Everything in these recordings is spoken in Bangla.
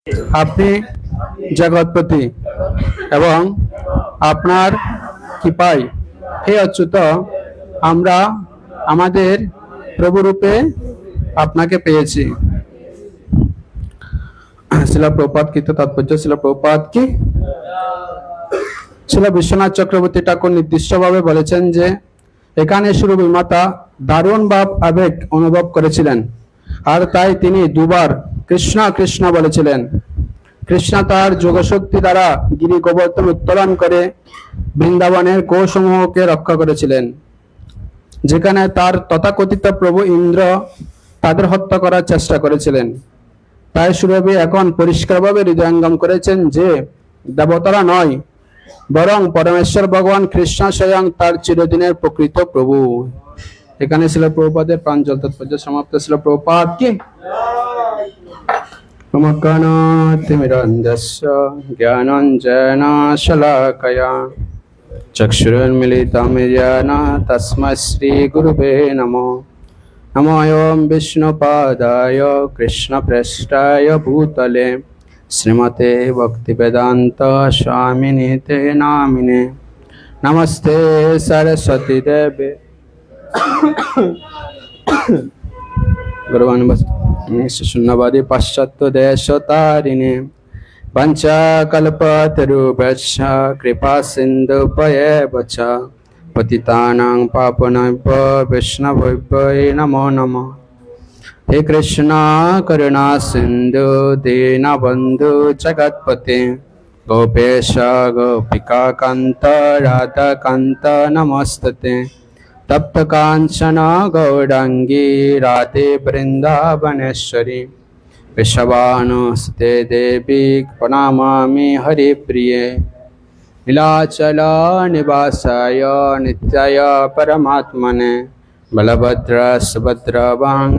আপনি জগৎপতি এবং আপনার কৃপায় হে অচ্যুত আমরা আমাদের প্রভুরূপে আপনাকে পেয়েছি। শিলা প্রপাত কৃত তাৎপর্য। শিলা প্রপাত কি শিলা বিশ্বনাথ চক্রবর্তী ঠাকুর নির্দিষ্টভাবে বলেছেন যে এখানে সুরভি মাতা দারুণ ভাব আবেগ অনুভব করেছিলেন, আর তাই তিনি দুবার কৃষ্ণ কৃষ্ণ বলেছিলেন। কৃষ্ণ তার যোগশক্তি দ্বারা গিরি গোবর্ধন উত্তোলন করে বৃন্দাবনের গোসমূহকে রক্ষা করেছিলেন, যেখানে তার তথাকথিত প্রভু ইন্দ্র তাদের হত্যা করার চেষ্টা করেছিলেন। তাই সুরভি এখন পরিষ্কারভাবে হৃদয়ঙ্গম করেছেন যে দেবতারা নয়, বরং পরমেশ্বর ভগবান কৃষ্ণ স্বয়ং তার চিরদিনের প্রকৃত প্রভু। এখানে ছিল প্রভুপাদের প্রাঞ্জল তাৎপর্য সমাপ্ত। ছিল প্রভুপাদ কি মমকনতিমিরন্ধস্য জ্ঞানাঞ্জনশলাকয়া চক্ষুरुन्मीलितं येन तस्मै श्रीगुरुवे नमो। नमो ओं विष्णुपादाय कृष्णप्रेष्ठाय भूतले श्रीमते भक्तिवेदान्त स्वामिनिते नामिने। नमस्ते सरस्वती देवे गुरुवान् शून्यवादी पाश्चात्य देशतारिणे पंचकल्पतरुभ्यश्च कृपा सिन्धुभ्येव च पतितानां पावनेभ्यो वैष्णवेभ्यो नमो नमः। हे कृष्ण करुणा सिन्धु दीनबन्धु जगत्पते गोपेश गोपिका कान्त राधाकान्त नमस्तुते। तप्त कांचन गौरांगी राधे वृंदावनेश्वरी वृषभानुसुते देवी प्रणमामि हरिप्रिये। नीलाचल निवासाय नित्याय परमात्मने बलभद्र सुभद्र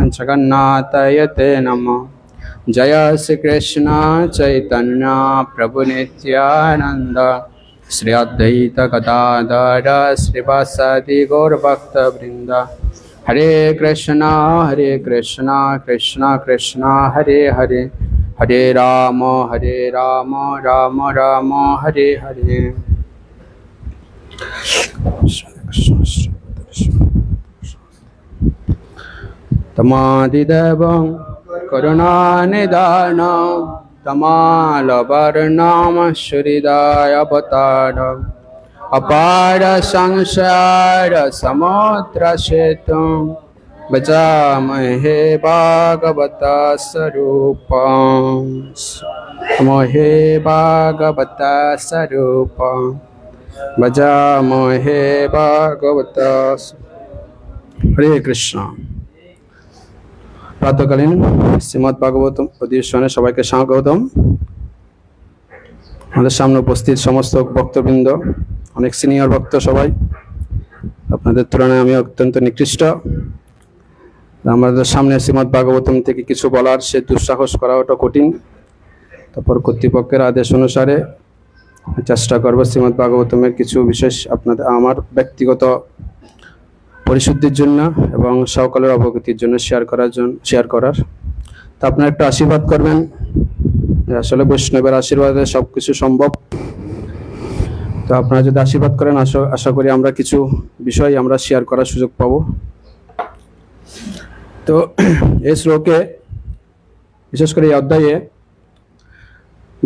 जगन्नाथाय ते नमः। जय श्री कृष्ण चैतन्य प्रभु नित्यानंद श्री अद्वैत गदाधर श्रीवासादि गौरभक्त वृंद। हरे कृष्ण कृष्ण कृष्ण हरे हरे हरे राम राम राम हरे हरे। तमादिदेवं करुणानिधानं तमालवर्णं सुहृदयावतारम् अपार संसार समुद्र सेतुं भजामहे भागवता स्वरूपं। महे भागवता स्वरूपं भजामहे भागवता। हरे कृष्ण। प्रातःकालीन শ্রীমদ্ ভাগবতম অধিবেশনে সবাইকে স্বাগতম। আমাদের সামনে উপস্থিত সমস্ত ভক্তবৃন্দ, অনেক সিনিয়র ভক্ত, সবাই আপনাদের তুলনায় আমি অত্যন্ত নিকৃষ্ট। আমাদের সামনে শ্রীমদ্ ভাগবতম থেকে কিছু বলার সে দুঃসাহস করা ওটা কঠিন। তারপর কর্তৃপক্ষের আদেশ অনুসারে চেষ্টা করব শ্রীমদ্ ভাগবতমের কিছু বিশেষ আপনাদের আমার ব্যক্তিগত পরিশুদ্ধির জন্য এবং সকলের অবগতির জন্য শেয়ার করার। তা আপনারা একটু আশীর্বাদ করবেন। আসলে বৈষ্ণবের আশীর্বাদে সবকিছু সম্ভব। তো আপনারা যদি আশীর্বাদ করেন আশা করি আমরা কিছু বিষয় আমরা শেয়ার করার সুযোগ পাবো। তো এই শ্লোকে বিশেষ করে এই অধ্যায়ে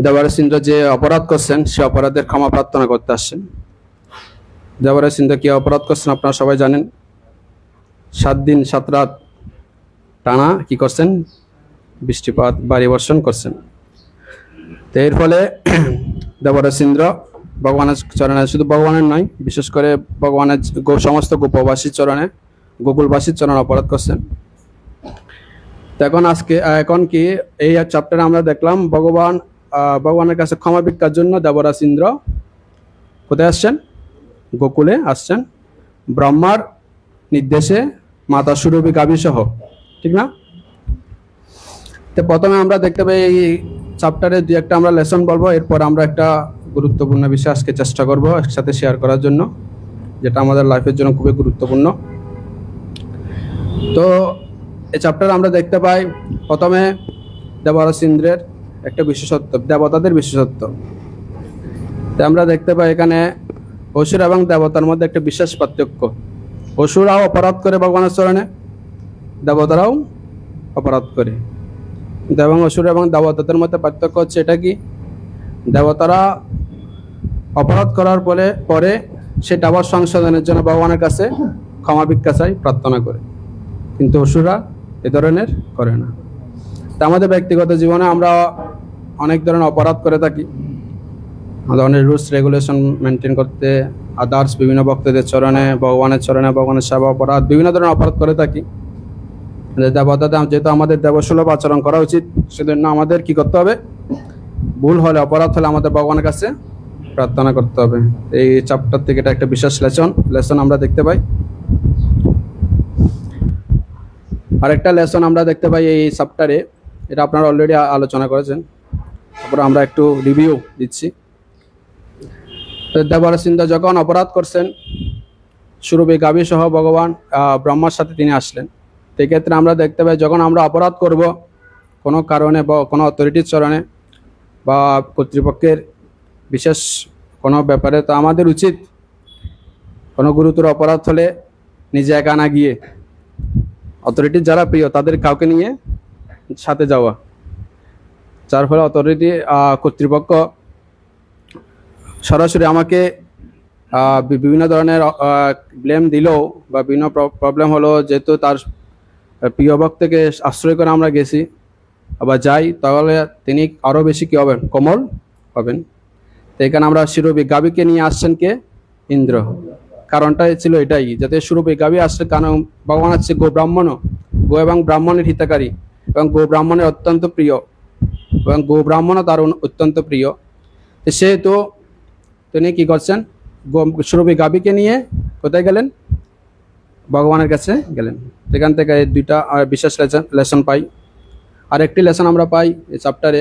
দেবরাজ ইন্দ্র যে অপরাধ করছেন সে অপরাধের ক্ষমা প্রার্থনা করতে আসছেন। দেবরাজ ইন্দ্র কি অপরাধ করছেন আপনারা সবাই জানেন। 7 দিন 7 রাত টানা কি করছেন, বৃষ্টিপাত ভারী বর্ষণ করছেন। তো এর ফলে দেবরাজ ইন্দ্র ভগবানের চরণে, শুধু ভগবানের নয়, বিশেষ করে ভগবানের সমস্ত গোপবাসীর চরণে, গোকুলবাসীর চরণে অপরাধ করছেন। তো এখন কি এই চ্যাপ্টারে আমরা দেখলাম ভগবানের কাছে ক্ষমা ভিক্ষার জন্য দেবরাজ ইন্দ্র কোথায় আসছেন, গোকুলে আসছেন, ব্রহ্মার নির্দেশে মাতা সুরভি গাভী সহ, ঠিক না? তো প্রথমে আমরা দেখতে পাই এই চ্যাপ্টারে 2-1টা আমরা লেসন বলবো, এরপর আমরা একটা গুরুত্বপূর্ণ বিষয় আজকে চেষ্টা করবো একসাথে শেয়ার করার জন্য, যেটা আমাদের লাইফের জন্য খুবই গুরুত্বপূর্ণ। তো এই চ্যাপ্টারে আমরা দেখতে পাই প্রথমে দেবরাজ ইন্দ্রের একটা বিশেষত্ব, দেবতাদের বিশেষত্ব। তো আমরা দেখতে পাই এখানে অসুর এবং দেবতার মধ্যে একটা বিশেষ পার্থক্য। অসুরাও অপরাধ করে ভগবানের চরণে, দেবতারাও অপরাধ করে। এবং অসুর এবং দেবতাদের মধ্যে পার্থক্য হচ্ছে এটা কি, দেবতারা অপরাধ করার পরে সেটা আবার সংশোধনের জন্য ভগবানের কাছে ক্ষমা ভিক্ষা চাই, প্রার্থনা করে, কিন্তু অসুররা এ ধরনের করে না। তা আমাদের ব্যক্তিগত জীবনে আমরা অনেক ধরনের অপরাধ করে থাকি, আমাদের অনেক রুলস রেগুলেশন মেনটেন করতে, আদার্স বিভিন্ন ভক্তদের চরণে, ভগবানের চরণে, ভগবানের সেবা, অপরাধ, বিভিন্ন ধরনের অপরাধ করে থাকি। দেবতাতে যেহেতু আমাদের দেবসুলভ আচরণ করা উচিত, সেজন্য আমাদের কি করতে হবে, ভুল হলে, অপরাধ হলে আমাদের ভগবানের কাছে প্রার্থনা করতে হবে। এই চ্যাপ্টার থেকে এটা একটা বিশেষ লেসন আমরা দেখতে পাই। আরেকটা লেসন আমরা দেখতে পাই এই চ্যাপ্টারে, এটা আপনারা অলরেডি আলোচনা করেছেন, তারপরে আমরা একটু রিভিউ দিচ্ছি। দেবরাজ যখন অপরাধ করছেন, সুরভি গাভী সহ ভগবান ব্রহ্মার সাথে তিনি আসলেন। সেক্ষেত্রে আমরা দেখতে পাই যখন আমরা অপরাধ করব কোনো কারণে বা কোনো অথরিটির চরণে বা কর্তৃপক্ষের বিশেষ কোনো ব্যাপারে, তো আমাদের উচিত কোনো গুরুতর অপরাধ হলে নিজে একা না গিয়ে অথরিটির যারা প্রিয় তাদের কাউকে নিয়ে সাথে যাওয়া, যার ফলে অথরিটি কর্তৃপক্ষ সরাসরি আমাকে বিভিন্ন ধরনের ব্লেম দিলেও বা বিভিন্ন প্রবলেম হলো, যেহেতু তার প্রিয় ভক্তকে আশ্রয় করে আমরা গেছি আবার যাই, তাহলে তিনি আরও বেশি কী হবেন, কোমল হবেন। তো এখানে আমরা সুরভি গাভীকে নিয়ে আসছেন কে, ইন্দ্র। কারণটা ছিল এটাই, যাতে সুরভি গাভী আসছে, কারণ ভগবান হচ্ছে গো ব্রাহ্মণ, গো এবং ব্রাহ্মণের হিতকারী, এবং গো ব্রাহ্মণের অত্যন্ত প্রিয়, এবং গো ব্রাহ্মণও তার অত্যন্ত প্রিয়। সেহেতু তিনি কি করছেন, সুরভি গাভীকে নিয়ে কোথায় গেলেন, ভগবানের কাছে গেলেন। সেখান থেকে এই দুইটা বিশেষ লেসন পাই। আর একটি লেসন আমরা পাই এই চ্যাপ্টারে,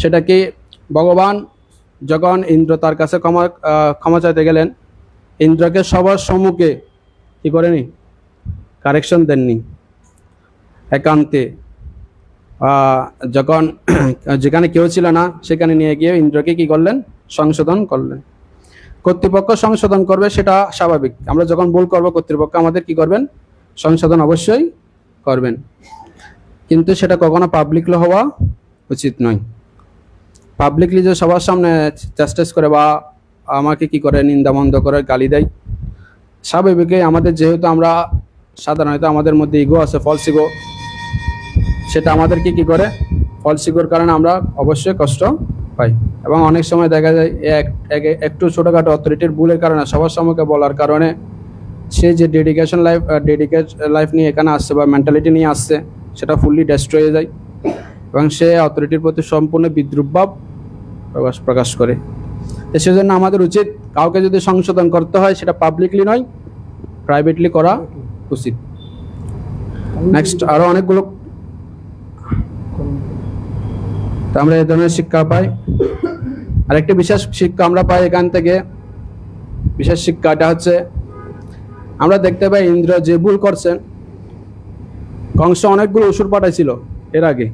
সেটা কি, ভগবান যখন ইন্দ্র তার কাছে ক্ষমা চাইতে গেলেন, ইন্দ্রকে সবার সম্মুখে কি করেনি, কারেকশন দেননি, একান্তে যখন যেখানে কেউ ছিল না সেখানে নিয়ে গিয়ে ইন্দ্রকে কি করলেন, সংশোধন করলেন। কর্তৃপক্ষ সংশোধন করবে, সেটা স্বাভাবিক। আমরা যখন ভুল করবো কর্তৃপক্ষ আমাদের কি করবেন, সংশোধন অবশ্যই করবেন, কিন্তু সেটা কখনো পাবলিকলি হওয়া উচিত নয়। পাবলিকলি যে সবার সামনে চেষ্টেস করে বা আমাকে কি করে, নিন্দামন্দ করে, গালি দেয়, স্বাভাবিকই আমাদের, যেহেতু আমরা সাধারণত আমাদের মধ্যে ইগো আছে, ফলস ইগো, সেটা আমাদেরকে কি করে, ফলস ইগোর কারণে আমরা অবশ্যই কষ্ট পাই। এবং অনেক সময় দেখা যায় একটু ছোটোখাটো অথরিটির ভুলের কারণে, সবার সম্মুখে বলার কারণে, সে যে ডেডিকেট লাইফ নিয়ে এখানে আসছে বা মেন্টালিটি নিয়ে আসছে, সেটা ফুললি ডেস্ট্রয় হয়ে যায় এবং সে অথরিটির প্রতি সম্পূর্ণ বিদ্রুপ ভাব প্রকাশ করে। তো সেজন্য আমাদের উচিত, কাউকে যদি সংশোধন করতে হয় সেটা পাবলিকলি নয়, প্রাইভেটলি করা উচিত। নেক্সট আরও অনেকগুলো তো আমরা এই ধরনের শিক্ষা পাই। আরেকটি বিশেষ শিক্ষা আমরা পাই এখান থেকে, বিশেষ শিক্ষাটা হচ্ছে, আমরা দেখতে পাই ইন্দ্র যে ভুল করছেন, কংস অনেকগুলো অসুর পাঠাইছিল এর আগে।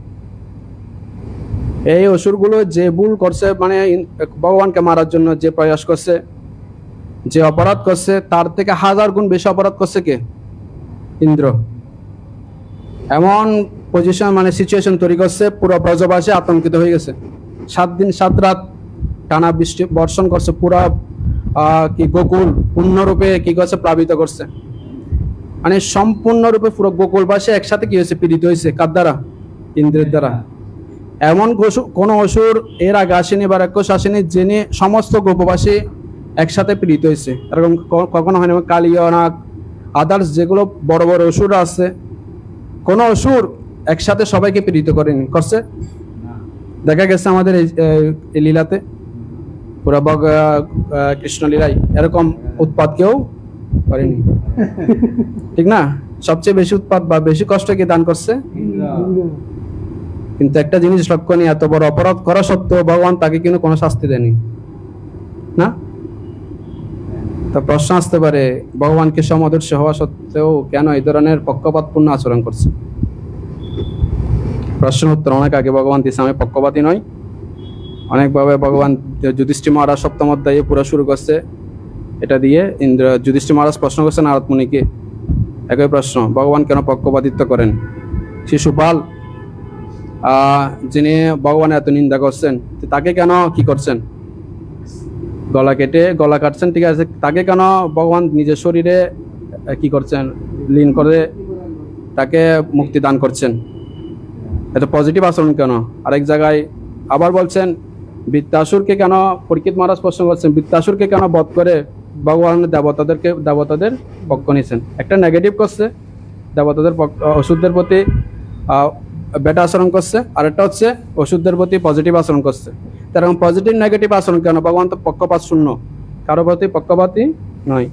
এই অসুরগুলো যে ভুল করছে, মানে ভগবানকে মারার জন্য যে প্রয়াস করছে, যে অপরাধ করছে, তার থেকে 1000 গুণ বেশি অপরাধ করছে কে, ইন্দ্র। এমন পজিশন, মানে সিচুয়েশন তৈরি করছে, পুরো ব্রজবাসী আতঙ্কিত হয়ে গেছে। 7 দিন 7 রাত টানা বৃষ্টি বর্ষণ করছে, পুরা কি গোকুল পূর্ণরূপে কি করছে, প্লাবিত করছে। মানে সম্পূর্ণরূপে পুরো গোকুলবাসী একসাথে কি হয়েছে, পীড়িত হয়েছে, কার দ্বারা, ইন্দ্রের দ্বারা। এমন কোন অসুর এর আগে আসেনি বা রাক্ষস আসেনি যিনি সমস্ত গোপবাসী একসাথে পীড়িত হয়েছে, এরকম কখনো হয়নি। কালিয়ানাগ, আদার্স যেগুলো বড় বড় অসুর আছে, কোন অসুর একসাথে সবাইকে পীড়িত করেনি, করছে দেখা গেছে আমাদের এই লীলাতে, পুরা কৃষ্ণ লীলাই এরকম উৎপাত কেউ করেনি, ঠিক না? সবচেয়ে বেশি উৎপাত বা বেশি কষ্ট কি দান করছে, কিন্তু একটা জিনিস লক্ষণীয়, এত বড় অপরাধ করা সত্ত্বেও ভগবান তাকে কিন্তু কোনো শাস্তি দেয়নি, না? তা প্রশ্ন আসতে পারে, ভগবানকে সমদর্শী হওয়া সত্ত্বেও কেন এই ধরনের পক্ষপাতপূর্ণ আচরণ করছে? প্রশ্ন উত্তর অনেক আগে ভগবান দিচ্ছে, আমি পক্ষপাতী নই। অনেকভাবে ভগবান যুধিষ্ঠির মহারাজ সপ্তম অধ্যায়ে পুরো শুরু করছে এটা দিয়ে। যুধিষ্ঠির মহারাজ প্রশ্ন করছে নারদ মুনিকে একই প্রশ্ন, ভগবান কেন পক্ষপাতিত্ব করেন? শিশুপাল যিনি ভগবানের এত নিন্দা করছেন, তাকে কেন কি করছেন? গলা কাটছেন, ঠিক আছে, তাকে কেন ভগবান নিজের শরীরে কি করছেন? লীন করে তাকে মুক্তি দান করছেন। এত পজিটিভ আচরণ কেন? আরেক জায়গায় আবার বলছেন বৃত্তাসুরকে কেন, পরীক্ষিত মহারাজ প্রশ্ন করছেন, বৃত্তাসুরকে কেন বধ করে ভগবান দেবতাদের পক্ষ নিয়েছেন? একটা নেগেটিভ করছে, দেবতাদের অসুরদের প্রতি বেটা আচরণ করছে, আর একটা হচ্ছে অসুরদের প্রতি পজিটিভ আচরণ করছে। এরকম পজিটিভ নেগেটিভ আচরণ কেন? ভগবান তো পক্ষপাত শূন্য, কারো প্রতি পক্ষপাতী নয়।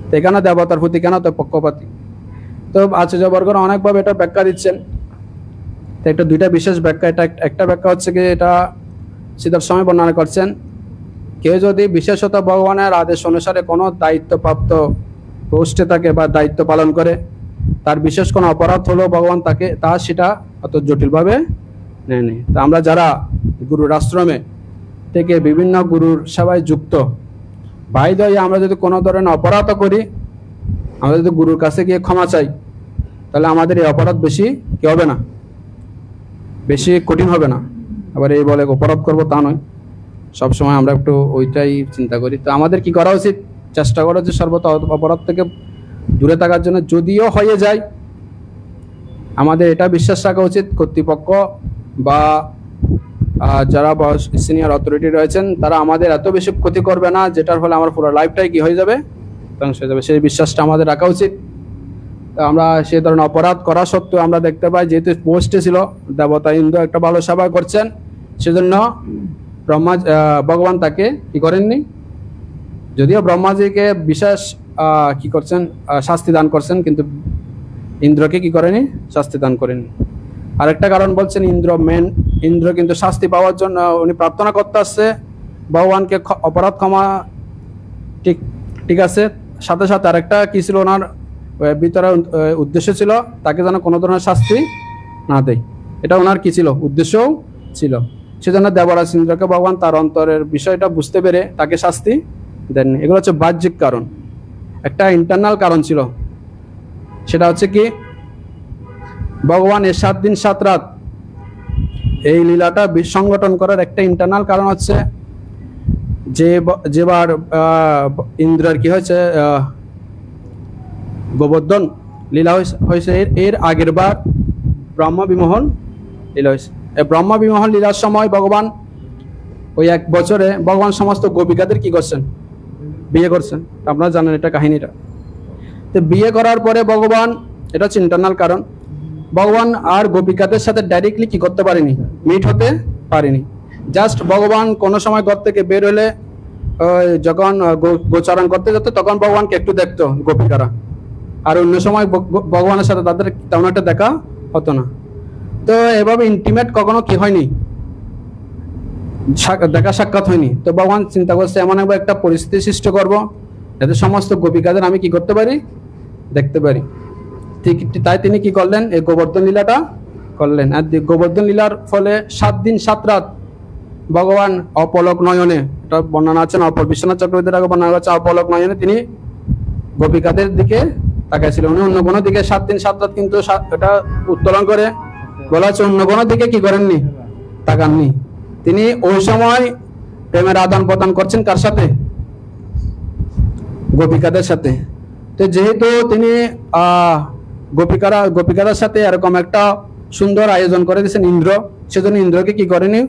তো এখানে দেবতার প্রতি কেন তো পক্ষপাতী? তো আচার্যবর্গরা অনেকভাবে এটা ব্যাখ্যা দিচ্ছেন। তো একটা দুইটা বিশেষ ব্যাখ্যা, এটা একটা ব্যাখ্যা হচ্ছে কি, এটা সিদ্ধার্থ স্বামী বর্ণনা করছেন, কেউ যদি বিশেষত ভগবানের আদেশ অনুসারে কোনো দায়িত্বপ্রাপ্ত পোস্টে থাকে বা দায়িত্ব পালন করে, তার বিশেষ কোনো অপরাধ হলো ভগবান সেটা অত জটিলভাবে নেয়নি। তা আমরা যারা গুরুর আশ্রমে থেকে বিভিন্ন গুরুর সেবায় যুক্ত ভাই দয়, আমরা যদি কোনো ধরনের অপরাধ করি, আমরা যদি গুরুর কাছে গিয়ে ক্ষমা চাই, তাহলে আমাদের এই অপরাধ বেশি কি হবে না, বেশি কঠিন হবে না। আবার এই বলে অপরাধ করবো তা নয়, সবসময় আমরা একটু ওইটাই চিন্তা করি। তো আমাদের কি করা উচিত? চেষ্টা করা যে সর্বদা অপরাধ থেকে দূরে থাকার জন্য। যদিও হয়ে যায়, আমাদের এটা বিশ্বাস রাখা উচিত কর্তৃপক্ষ বা যারা সিনিয়র অথরিটি রয়েছেন তারা আমাদের এত বেশি ক্ষতি করবে না, যেটার ফলে আমার পুরো লাইফটাই কি হয়ে যাবে, ধ্বংস হয়ে যাবে। সেই বিশ্বাসটা আমাদের রাখা উচিত। আমরা সেই ধরনের অপরাধ করা সত্ত্বেও আমরা দেখতে পাই, যেহেতু পোস্টে ছিল দেবতা ইন্দ্র একটা ভালো সেবা করছেন, সেজন্য ভগবান তাকে কি করেননি, যদিও ব্রহ্মাজিকে বিশেষ কি করছেন, শাস্তি দান করছেন, কিন্তু ইন্দ্রকে কি করেনি, শাস্তি দান করেনি। আরেকটা কারণ বলছেন, ইন্দ্র কিন্তু শাস্তি পাওয়ার জন্য উনি প্রার্থনা করতে আসছে ভগবানকে অপরাধ ক্ষমা, ঠিক আছে, সাথে সাথে আরেকটা কি ছিল, ওনার ভিতরে উদ্দেশ্য ছিল তাকে যেন কোনো ধরনের শাস্তি না দেয়। এটা ওনার কি ছিল, উদ্দেশ্যও ছিল। সেজন্য দেবরাজ ইন্দ্রকে ভগবান তার অন্তরের বিষয়টা বুঝতে পেরে তাকে শাস্তি দেননি। এগুলো হচ্ছে বাহ্যিক কারণ। একটা ইন্টারনাল কারণ ছিল, সেটা হচ্ছে কি, ভগবান এই 7 দিন 7 রাত এই লীলাটা সংগঠন করার একটা ইন্টারনাল কারণ হচ্ছে, যেবার ইন্দ্রের কি হয়েছে, গোবর্ধন লীলা হয়েছে, এর আগের বার ব্রহ্ম বিমোহন লীলা হয়েছে। এই ব্রহ্ম বিমোহন লীলার সময় ভগবান ওই 1 বছরে ভগবান সমস্ত গোপিকাদের কি করছেন, বিয়ে করছেন। আপনারা জানেন এটা কাহিনীটা। তো বিয়ে করার পরে ভগবান, এটা হচ্ছে ইন্টারনাল কারণ, ভগবান আর গোপিকাদের সাথে ডাইরেক্টলি কি করতে পারেনি, মিট হতে পারেনি। জাস্ট ভগবান কোনো সময় ঘর থেকে বের হলে যখন গোচারণ করতে যেত, তখন ভগবানকে একটু দেখতো গোপিকারা, আর অন্য সময় ভগবানের সাথে তাদের তেমন একটা দেখা হতো না। তো এভাবে ইন্টিমেট কখনো কি হয়নি, দেখা সাক্ষাৎ হয়নি। তো ভগবান চিন্তা করছে এমন একটা পরিস্থিতি সৃষ্টি করব যাতে সমস্ত গোপিকাদের আমি কি করতে পারি, দেখতে পারি। ঠিক তাই তিনি কি করলেন, এই গোবর্ধন লীলাটা করলেন। আর গোবর্ধন লীলার ফলে 7 দিন 7 রাত ভগবান অপলক নয়নে, এটা বর্ণনা আছেন বিশ্বনাথ চক্রবর্তীর আগে বর্ণনা আছে, অপলক নয়নে তিনি গোপিকাদের দিকে তাকাইছিলেন। উনি অন্য কোনো দিকে 7 দিন 7 রাত কিন্তু এটা উত্তোলন করে বলা হচ্ছে, অন্য কোনো দিকে কি করেননি, তাকাননি। তিনি ওই সময় প্রেমের আদান প্রদান করছেন কার সাথে, গোপিকাদের সাথে। তো যেহেতু তিনি গোপিকাদের সাথে এরকম একটা সুন্দর আয়োজন করে দিয়েছেন ইন্দ্র, সেজন্য ইন্দ্রকে কি করেনি,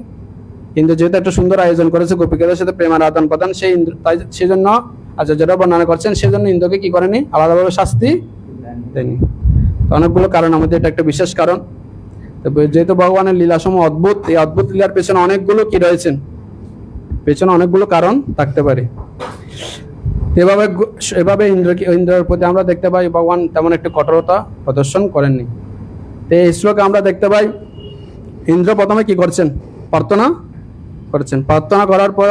ইন্দ্র যেহেতু একটা সুন্দর আয়োজন করেছে গোপিকাদের সাথে প্রেমের আদান প্রদান, সেই জন্য আচার্যরা বর্ণনা করছেন, সেজন্য ইন্দ্রকে কি করেনি, আলাদাভাবে শাস্তি দেয়নি। অনেকগুলো কারণ, আমাদের এটা একটা বিশেষ কারণ। যেহেতু ভগবানের লীলাসমূহ অদ্ভুত, এই অদ্ভুত লীলার পেছনে অনেকগুলো কি রয়েছেন, পেছনে অনেকগুলো কারণ থাকতে পারে। এভাবে ইন্দ্রের প্রতি আমরা দেখতে পাই ভগবান তেমন একটি কঠোরতা প্রদর্শন করেননি। এই শ্লোকে আমরা দেখতে পাই ইন্দ্র প্রথমে কি করছেন, প্রার্থনা করছেন। প্রার্থনা করার পর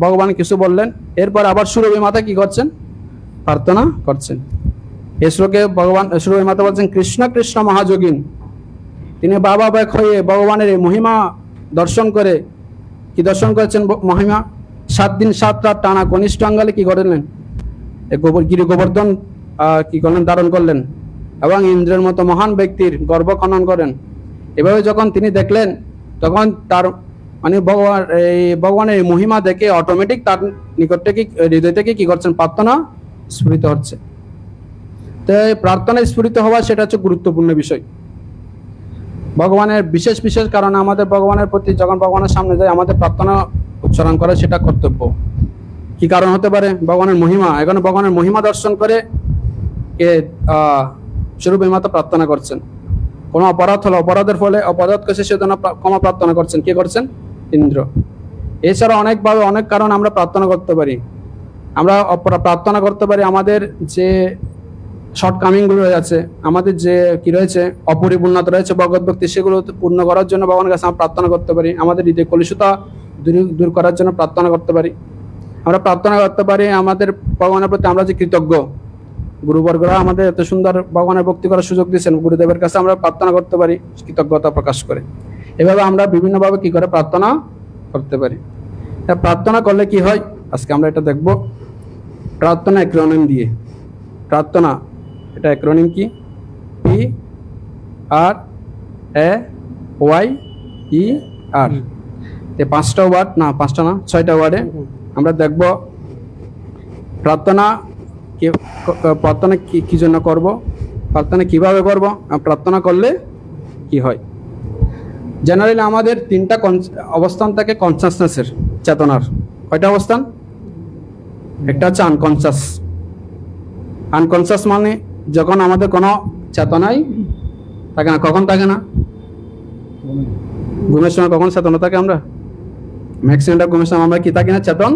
ভগবান কিছু বললেন, এরপর আবার সুরভি মাতা কি করছেন, প্রার্থনা করছেন। এই শ্লোকে ভগবান সুরভি মাতা বলছেন, কৃষ্ণ কৃষ্ণ মহাযোগিন। তিনি বাবা ব্যাক হয়ে ভগবানের এই মহিমা দর্শন করে, কি দর্শন করেছেন মহিমা? 7 দিন 7 রাত টানা কনিষ্ঠ অঙ্গালে কি করলেন? গিরি গোবর্ধন কি করলেন? ধারণ করলেন এবং ইন্দ্রের মতো মহান ব্যক্তির গর্ভ খনন করেন। এভাবে যখন তিনি দেখলেন, তখন তার মানে ভগবানের এই মহিমা দেখে অটোমেটিক তার নিকট থেকে, হৃদয় থেকে কি করছেন? প্রার্থনা স্ফুরিত হচ্ছে। তো এই প্রার্থনা স্ফুরিত হওয়া সেটা হচ্ছে গুরুত্বপূর্ণ বিষয়। ভগবানের বিশেষ বিশেষ কারণে আমাদের ভগবানের প্রতি যখন ভগবানের সামনে যায় আমাদের প্রার্থনা উচ্চারণ করা সেটা কর্তব্য। কি কারণ হতে পারে? ভগবানের মহিমা। এখানে ভগবানের মহিমা দর্শন করে কে স্বরূপ মাতা প্রার্থনা করছেন। কোনো অপরাধ হলো, অপরাধের ফলে অপরাধ করছে সেজন্য ক্ষমা প্রার্থনা করছেন। কে করছেন? ইন্দ্র। এছাড়া অনেকভাবে অনেক কারণ আমরা প্রার্থনা করতে পারি। আমরা প্রার্থনা করতে পারি আমাদের যে শর্টকামিংগুলো আছে, আমাদের যে কি রয়েছে অপরিপূর্ণতা রয়েছে ভগবত ভক্তি, সেগুলো পূর্ণ করার জন্য ভগবানের কাছে আমরা প্রার্থনা করতে পারি। আমাদের হৃদয় কলুষতা দূর করার জন্য প্রার্থনা করতে পারি। আমরা প্রার্থনা করতে পারি আমাদের ভগবানের প্রতি আমরা যে কৃতজ্ঞ, গুরুবর্গরা আমাদের এত সুন্দর ভগবানের ভক্তি করার সুযোগ দিয়েছেন, গুরুদেবের কাছে আমরা প্রার্থনা করতে পারি কৃতজ্ঞতা প্রকাশ করে। এভাবে আমরা বিভিন্নভাবে কি করে প্রার্থনা করতে পারি। প্রার্থনা করলে কি হয় আজকে আমরা এটা দেখব। প্রার্থনা অ্যাক্রোনিম দিয়ে। প্রার্থনা এটা অ্যাক্রোনিম কি? PRAYER। 5টা ওয়ার্ড না, 5টা না, 6টা ওয়ার্ডে আমরা দেখব প্রার্থনা প্রার্থনা কি জন্য করব, প্রার্থনা কিভাবে করব, প্রার্থনা করলে কি হয়। জেনারেলি আমাদের 3টা অবস্থান থাকে কনসাসনেসের, চেতনার। কয়টা অবস্থান? একটা হচ্ছে আনকনসাস। আনকনসাস মানে যখন আমাদের কোনো চেতনাই থাকে না। কখন থাকে না? ঘুমের সময় কখন চেতনা থাকে? আমরা ম্যাক্সিমামটা ঘুমের সময় আমরা কি থাকি না? চেতন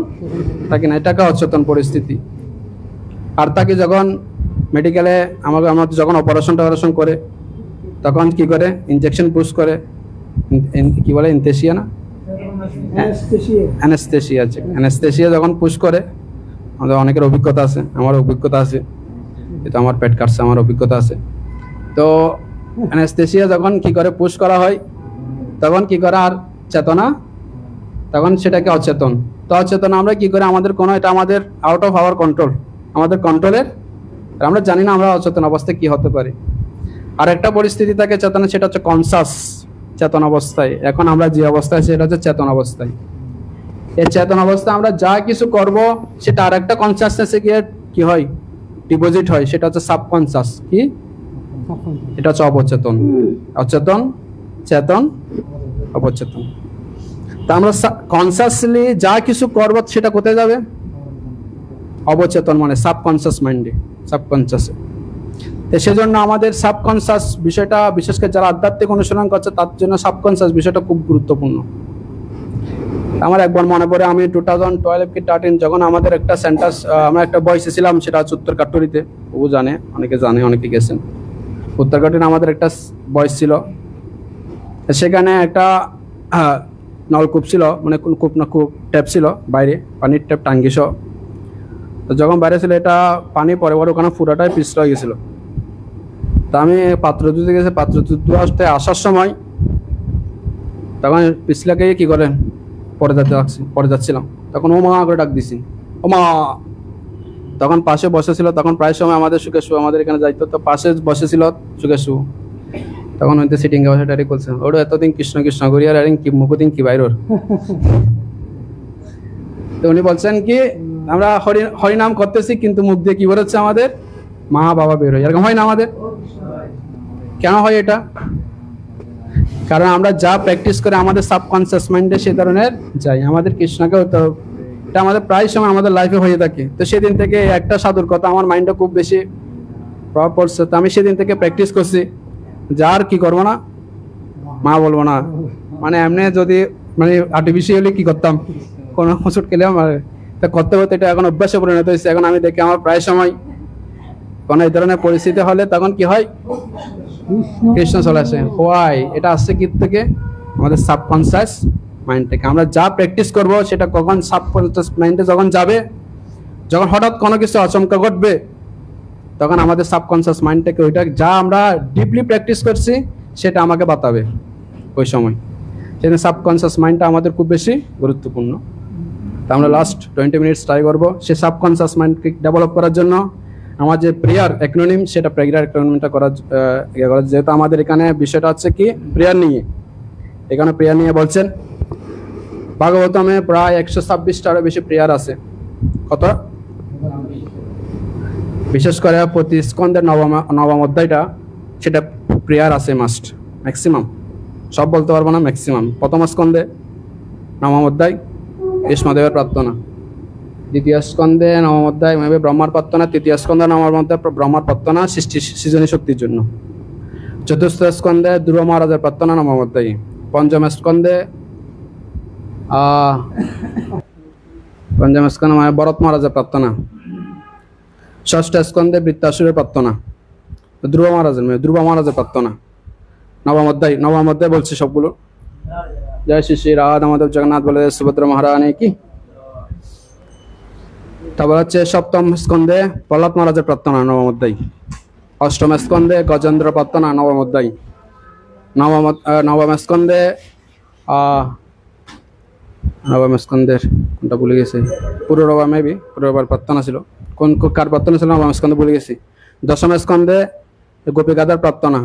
থাকি না। এটাকে অচেতন পরিস্থিতি। আর তাকে যখন মেডিকেলে আমাদের যখন অপারেশন করে তখন কি করে? ইনজেকশন পুশ করে, কি বলে অ্যানেস্থেসিয়া না? অ্যানেস্থেসিয়া আছে। অ্যানেস্থেসিয়া যখন পুশ করে, আমাদের অনেকের অভিজ্ঞতা আছে, আমার অভিজ্ঞতা আছে, এটা আমার পেট কাটছে, আমার অভিজ্ঞতা আছে। তো অ্যানেস্থেসিয়া যখন কি করে পুশ করা হয় তখন কি করে? আর চেতনা, তখন সেটাকে অচেতন। তো অচেতন আমরা কি করে? আমাদের কোনো, এটা আমাদের আউট অফ আওয়ার কন্ট্রোল, আমাদের কন্ট্রোলের, আমরা জানি না আমরা অচেতন অবস্থায় কি হতে পারে। আর একটা পরিস্থিতি থাকে চেতনা, সেটা হচ্ছে কনসাস, চেতন অবস্থায়। এখন আমরা যে অবস্থায় সেটা হচ্ছে চেতন অবস্থায়। এই চেতন অবস্থায় আমরা যা কিছু করব সেটা আর একটা কনসাসনেসে গিয়ে কি হয়? ডিপোজিট হয়। সেটা হচ্ছে সাবকনসাস। কি? এটা হচ্ছে অবচেতন। অচেতন, চেতন, অবচেতন। তা আমরা কনসাসলি যা কিছু করব সেটা কোথায় যাবে? অবচেতন মানে সাবকনসাস মাইন্ডে, সাবকনসাসে। তো সেজন্য আমাদের সাবকনসাস বিষয়টা, বিশেষ করে যারা আধ্যাত্মিক অনুশীলন করছে তার জন্য সাবকনসাস বিষয়টা খুব গুরুত্বপূর্ণ। আমার একবার মনে পড়ে, আমি 2012 কি 13 যখন আমাদের একটা সেন্টার, আমরা একটা বয়সে ছিলাম, সেটা হচ্ছে উত্তরকাট্টরিতে। ও জানে, অনেকে জানে, অনেকে গেছেন। উত্তরকাট্টরি আমাদের একটা বয়স ছিল। সেখানে একটা নলকূপ ছিল, মানে কোন কূপ না, কূপ ট্যাপ ছিল বাইরে, পানির ট্যাপ টাঙ্গি সহ। তো যখন বাইরে ছিল এটা পানি পরে ওখানে পুরাটাই পিছড়ে গেছিল। তা আমি পাত্র ধুতে গেছি, পাত্র ধুতে আসতে আসার সময় তখন পিছলাকে কি করে পরে যাচ্ছিলাম, তখন ও মা করে ডাক দিছি, ও মা। তখন পাশে বসেছিল, তখন প্রায় সময় আমাদের সুকেশু আমাদের এখানে যাইতো, তো পাশে বসেছিল সুকেশু। তখন হইতে সিটিং বসে ডাইরেক্ট বলছে, ওর এতদিন কৃষ্ণ কৃষ্ণ করি আর কি মুখদিন কি বাইর। তো উনি বলছেন কি, আমরা হরিনাম করতেছি কিন্তু মুখ দিয়ে কি বেরোচ্ছে আমাদের? মা বাবা বের হয়। এরকম হয় না আমাদের? কেন হয় এটা? কারণ আমরা যা প্র্যাকটিস করে আমাদের সাবকনসিয়াস মাইন্ডে সে ধরনের যাই, আমাদের কৃষ্ণকে হতে হবে। এটা আমাদের প্রায় সময় আমাদের লাইফে হয়ে থাকে। তো সেদিন থেকে একটা সাধুর কথা আমার মাইন্ডে খুব বেশি প্রভাব পড়ছে। তো আমি সেদিন থেকে প্র্যাকটিস করছি, যার কি করবো না, মা বলবো না। মানে এমনি যদি মানে আর্টিফিশিয়ালি কি করতাম, কোনো ওষুধ খেলে আমার তা করতে করতে এটা এখন অভ্যাসে পরিণত হয়েছে। এখন আমি দেখি আমার প্রায় সময় কোনো এই ধরনের পরিস্থিতি হলে তখন কি হয়? কৃষ্ণ চলে আসে। হোয়াই? এটা আসছে কি থেকে? আমাদের সাবকনসিয়াস মাইন্ড থেকে। আমরা যা প্র্যাকটিস করব সেটা কখন সাবকনসিয়াস মাইন্ডে যখন যাবে, যখন হঠাৎ কোনো কিছু আচমকা ঘটবে, তখন আমাদের সাবকনসিয়াস মাইন্ড থেকে ওইটা যা আমরা ডিপলি প্র্যাকটিস করছি সেটা আমাকে বাতাবে ওই সময়। সেজন্য সাবকনসিয়াস মাইন্ডটা আমাদের খুব বেশি গুরুত্বপূর্ণ। তা আমরা লাস্ট 20 মিনিটস ট্রাই করবো সে সাবকনসিয়াস মাইন্ডকে ডেভেলপ করার জন্য। আমার যে প্রেয়ার অ্যাক্রোনিম, সেটা প্রেয়ার অ্যাক্রোনিমটা করার যেহেতু আমাদের এখানে বিষয়টা হচ্ছে কি প্রেয়ার নিয়ে, এখানে প্রেয়ার নিয়ে বলছেন। ভাগবতমে প্রায় 126টারও বেশি প্রেয়ার আছে। কত? বিশেষ করে প্রতি স্কন্ধের নবম অধ্যায়টা, সেটা প্রেয়ার আছে মাস্ট, ম্যাক্সিমাম, সব বলতে পারবো না, ম্যাক্সিমাম। প্রথম স্কন্ধে নবম অধ্যায় কৃষ্ণদেবের প্রার্থনা, দ্বিতীয় স্কন্ধে নবম অধ্যায় ব্রহ্মার প্রার্থনা, তৃতীয় স্কন্ধে নবম অধ্যায় ব্রহ্মার প্রার্থনা সৃজনী শক্তির জন্য, চতুর্থ স্কন্ধে ধ্রুব মহারাজের প্রার্থনা নবম অধ্যায়, পঞ্চম স্কন্ধে ভরত মহারাজের প্রার্থনা, ষষ্ঠ স্কন্ধে বৃত্তাসুরের প্রার্থনা, ধ্রুব মহারাজের প্রার্থনা, নবম অধ্যায় বলছি সবগুলো। জয় শ্রী শ্রী রাধা মাধব জগন্নাথ বলদেব সুভদ্রা মহারানী কি। তারপর হচ্ছে সপ্তম স্কন্ধে প্রহ্লাদ মহারাজের প্রার্থনা নবম অধ্যায়, অষ্টম স্কন্ধে গজেন্দ্র প্রার্থনা নবম অধ্যায়, নবম স্কন্ধে কোনটা ভুলে গেছে, পুরোরবা পুরোরবার প্রার্থনা ছিল, কার প্রার্থনা ছিল নবম স্কন্ধে ভুলে গেছি। দশম স্কন্ধে গোপীগাদার প্রার্থনা,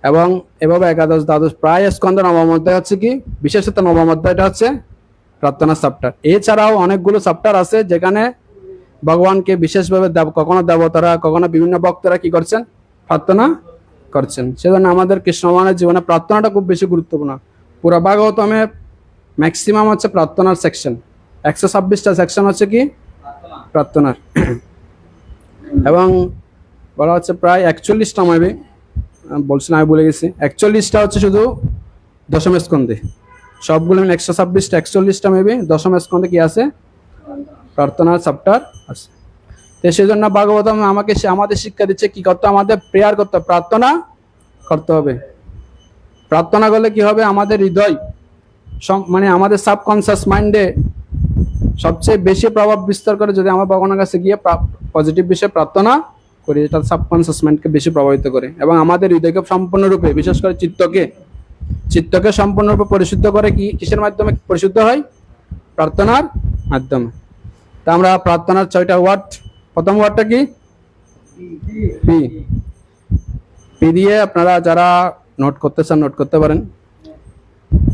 এবং এভাবে একাদশ দ্বাদশ প্রায় স্কন্ধে নবম অধ্যায় হচ্ছে কি, বিশেষত নবম অধ্যায়টা হচ্ছে প্রার্থনা চ্যাপ্টার। এছাড়াও অনেকগুলো চ্যাপ্টার আছে যেখানে ভগবানকে বিশেষভাবে কখনো দেবতারা, কখনো বিভিন্ন ভক্তরা কি করছেন, প্রার্থনা করছেন। সেজন্য আমাদের কৃষ্ণ ভগবানের জীবনে প্রার্থনাটা খুব বেশি গুরুত্বপূর্ণ। পুরো ভাগবতমে ম্যাক্সিমাম হচ্ছে প্রার্থনার সেকশন, 126টা সেকশন হচ্ছে কি প্রার্থনার, এবং বলা হচ্ছে প্রায় 41টা মেবি বলছেন, আমি ভুলে গেছি, 41টা হচ্ছে শুধু দশম স্কন্ধে, সবগুলো মিলে 126টা, 41টা মেবি দশম স্কন্ধে কি আছে, প্রার্থনার চ্যাপ্টার আছে। তো সেই জন্য ভাগবতম আমাদের শিক্ষা দিচ্ছে কি করতে, আমাদের প্রেয়ার করতে, প্রার্থনা করতে হবে। প্রার্থনা করলে কি হবে, আমাদের হৃদয় মানে আমাদের সাবকনসিয়াস মাইন্ডে সবচেয়ে বেশি প্রভাব বিস্তার করে যদি আমরা ভগবানের কাছে গিয়ে পজিটিভ বিষয়ে প্রার্থনা করি, এটা সাবকনসিয়াস মাইন্ডকে বেশি প্রভাবিত করে, এবং আমাদের হৃদয়কে সম্পূর্ণরূপে, বিশেষ করে চিত্তকে সম্পূর্ণরূপে পরিশুদ্ধ করে। কিসের মাধ্যমে পরিশুদ্ধ হয়? প্রার্থনার মাধ্যমে। তা আমরা প্রার্থনার 6টা ওয়ার্ড, প্রথম ওয়ার্ডটা কি? পি দিয়ে আপনারা যারা নোট করতে চান নোট করতে পারেন।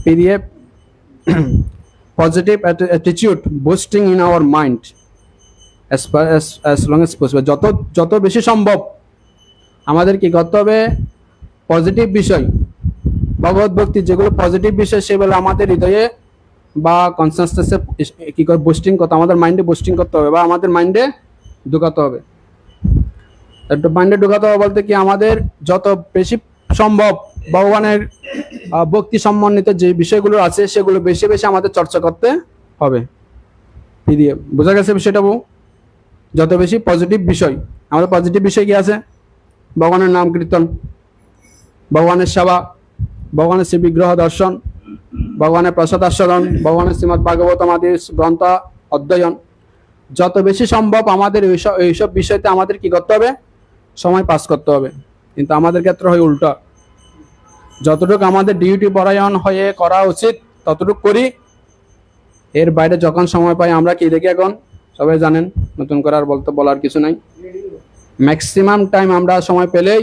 পি দিয়ে positive attitude boosting in our mind as long as possible, যত বেশি সম্ভব আমাদের কি করতে হবে, পজিটিভ বিষয়, ভগবত ভক্তি যেগুলো পজিটিভ বিষয় সেগুলো আমাদের হৃদয়ে বা কনসাসনেসে কি করে বুস্টিং করতে, আমাদের মাইন্ডে বুস্টিং করতে হবে, বা আমাদের মাইন্ডে ঢুকাতে হবে। একটু মাইন্ডে ঢুকাতে হবে বলতে কি, আমাদের যত বেশি সম্ভব ভগবানের ভক্তি সম্বন্ধিত যে বিষয়গুলো আছে সেগুলো বেশি বেশি আমাদের চর্চা করতে হবে। বোঝা গেছে বিষয়টা? যত বেশি পজিটিভ বিষয়, আমাদের পজিটিভ বিষয় কি আছে, ভগবানের নাম কীর্তন, ভগবানের সেবা, ভগবানের শ্রী বিগ্রহ দর্শন, ভগবানের প্রসাদ আস্বাদন, ভগবানের শ্রীমৎ ভাগবতম আদি গ্রন্থ অধ্যয়ন। যত বেশি সম্ভব আমাদের এইসব বিষয়তে আমাদের কি করতে হবে, সময় পাস করতে হবে। কিন্তু আমাদের ক্ষেত্রে হয় উল্টা, যতটুকু আমাদের ডিউটি পরায়ণ হয়ে করা উচিত ততটুকু করি, এর বাইরে যখন সময় পাই আমরা কি দেখি, এখন সবাই জানেন, নতুন করে আর বলার কিছু নাই, ম্যাক্সিমাম টাইম আমরা সময় পেলেই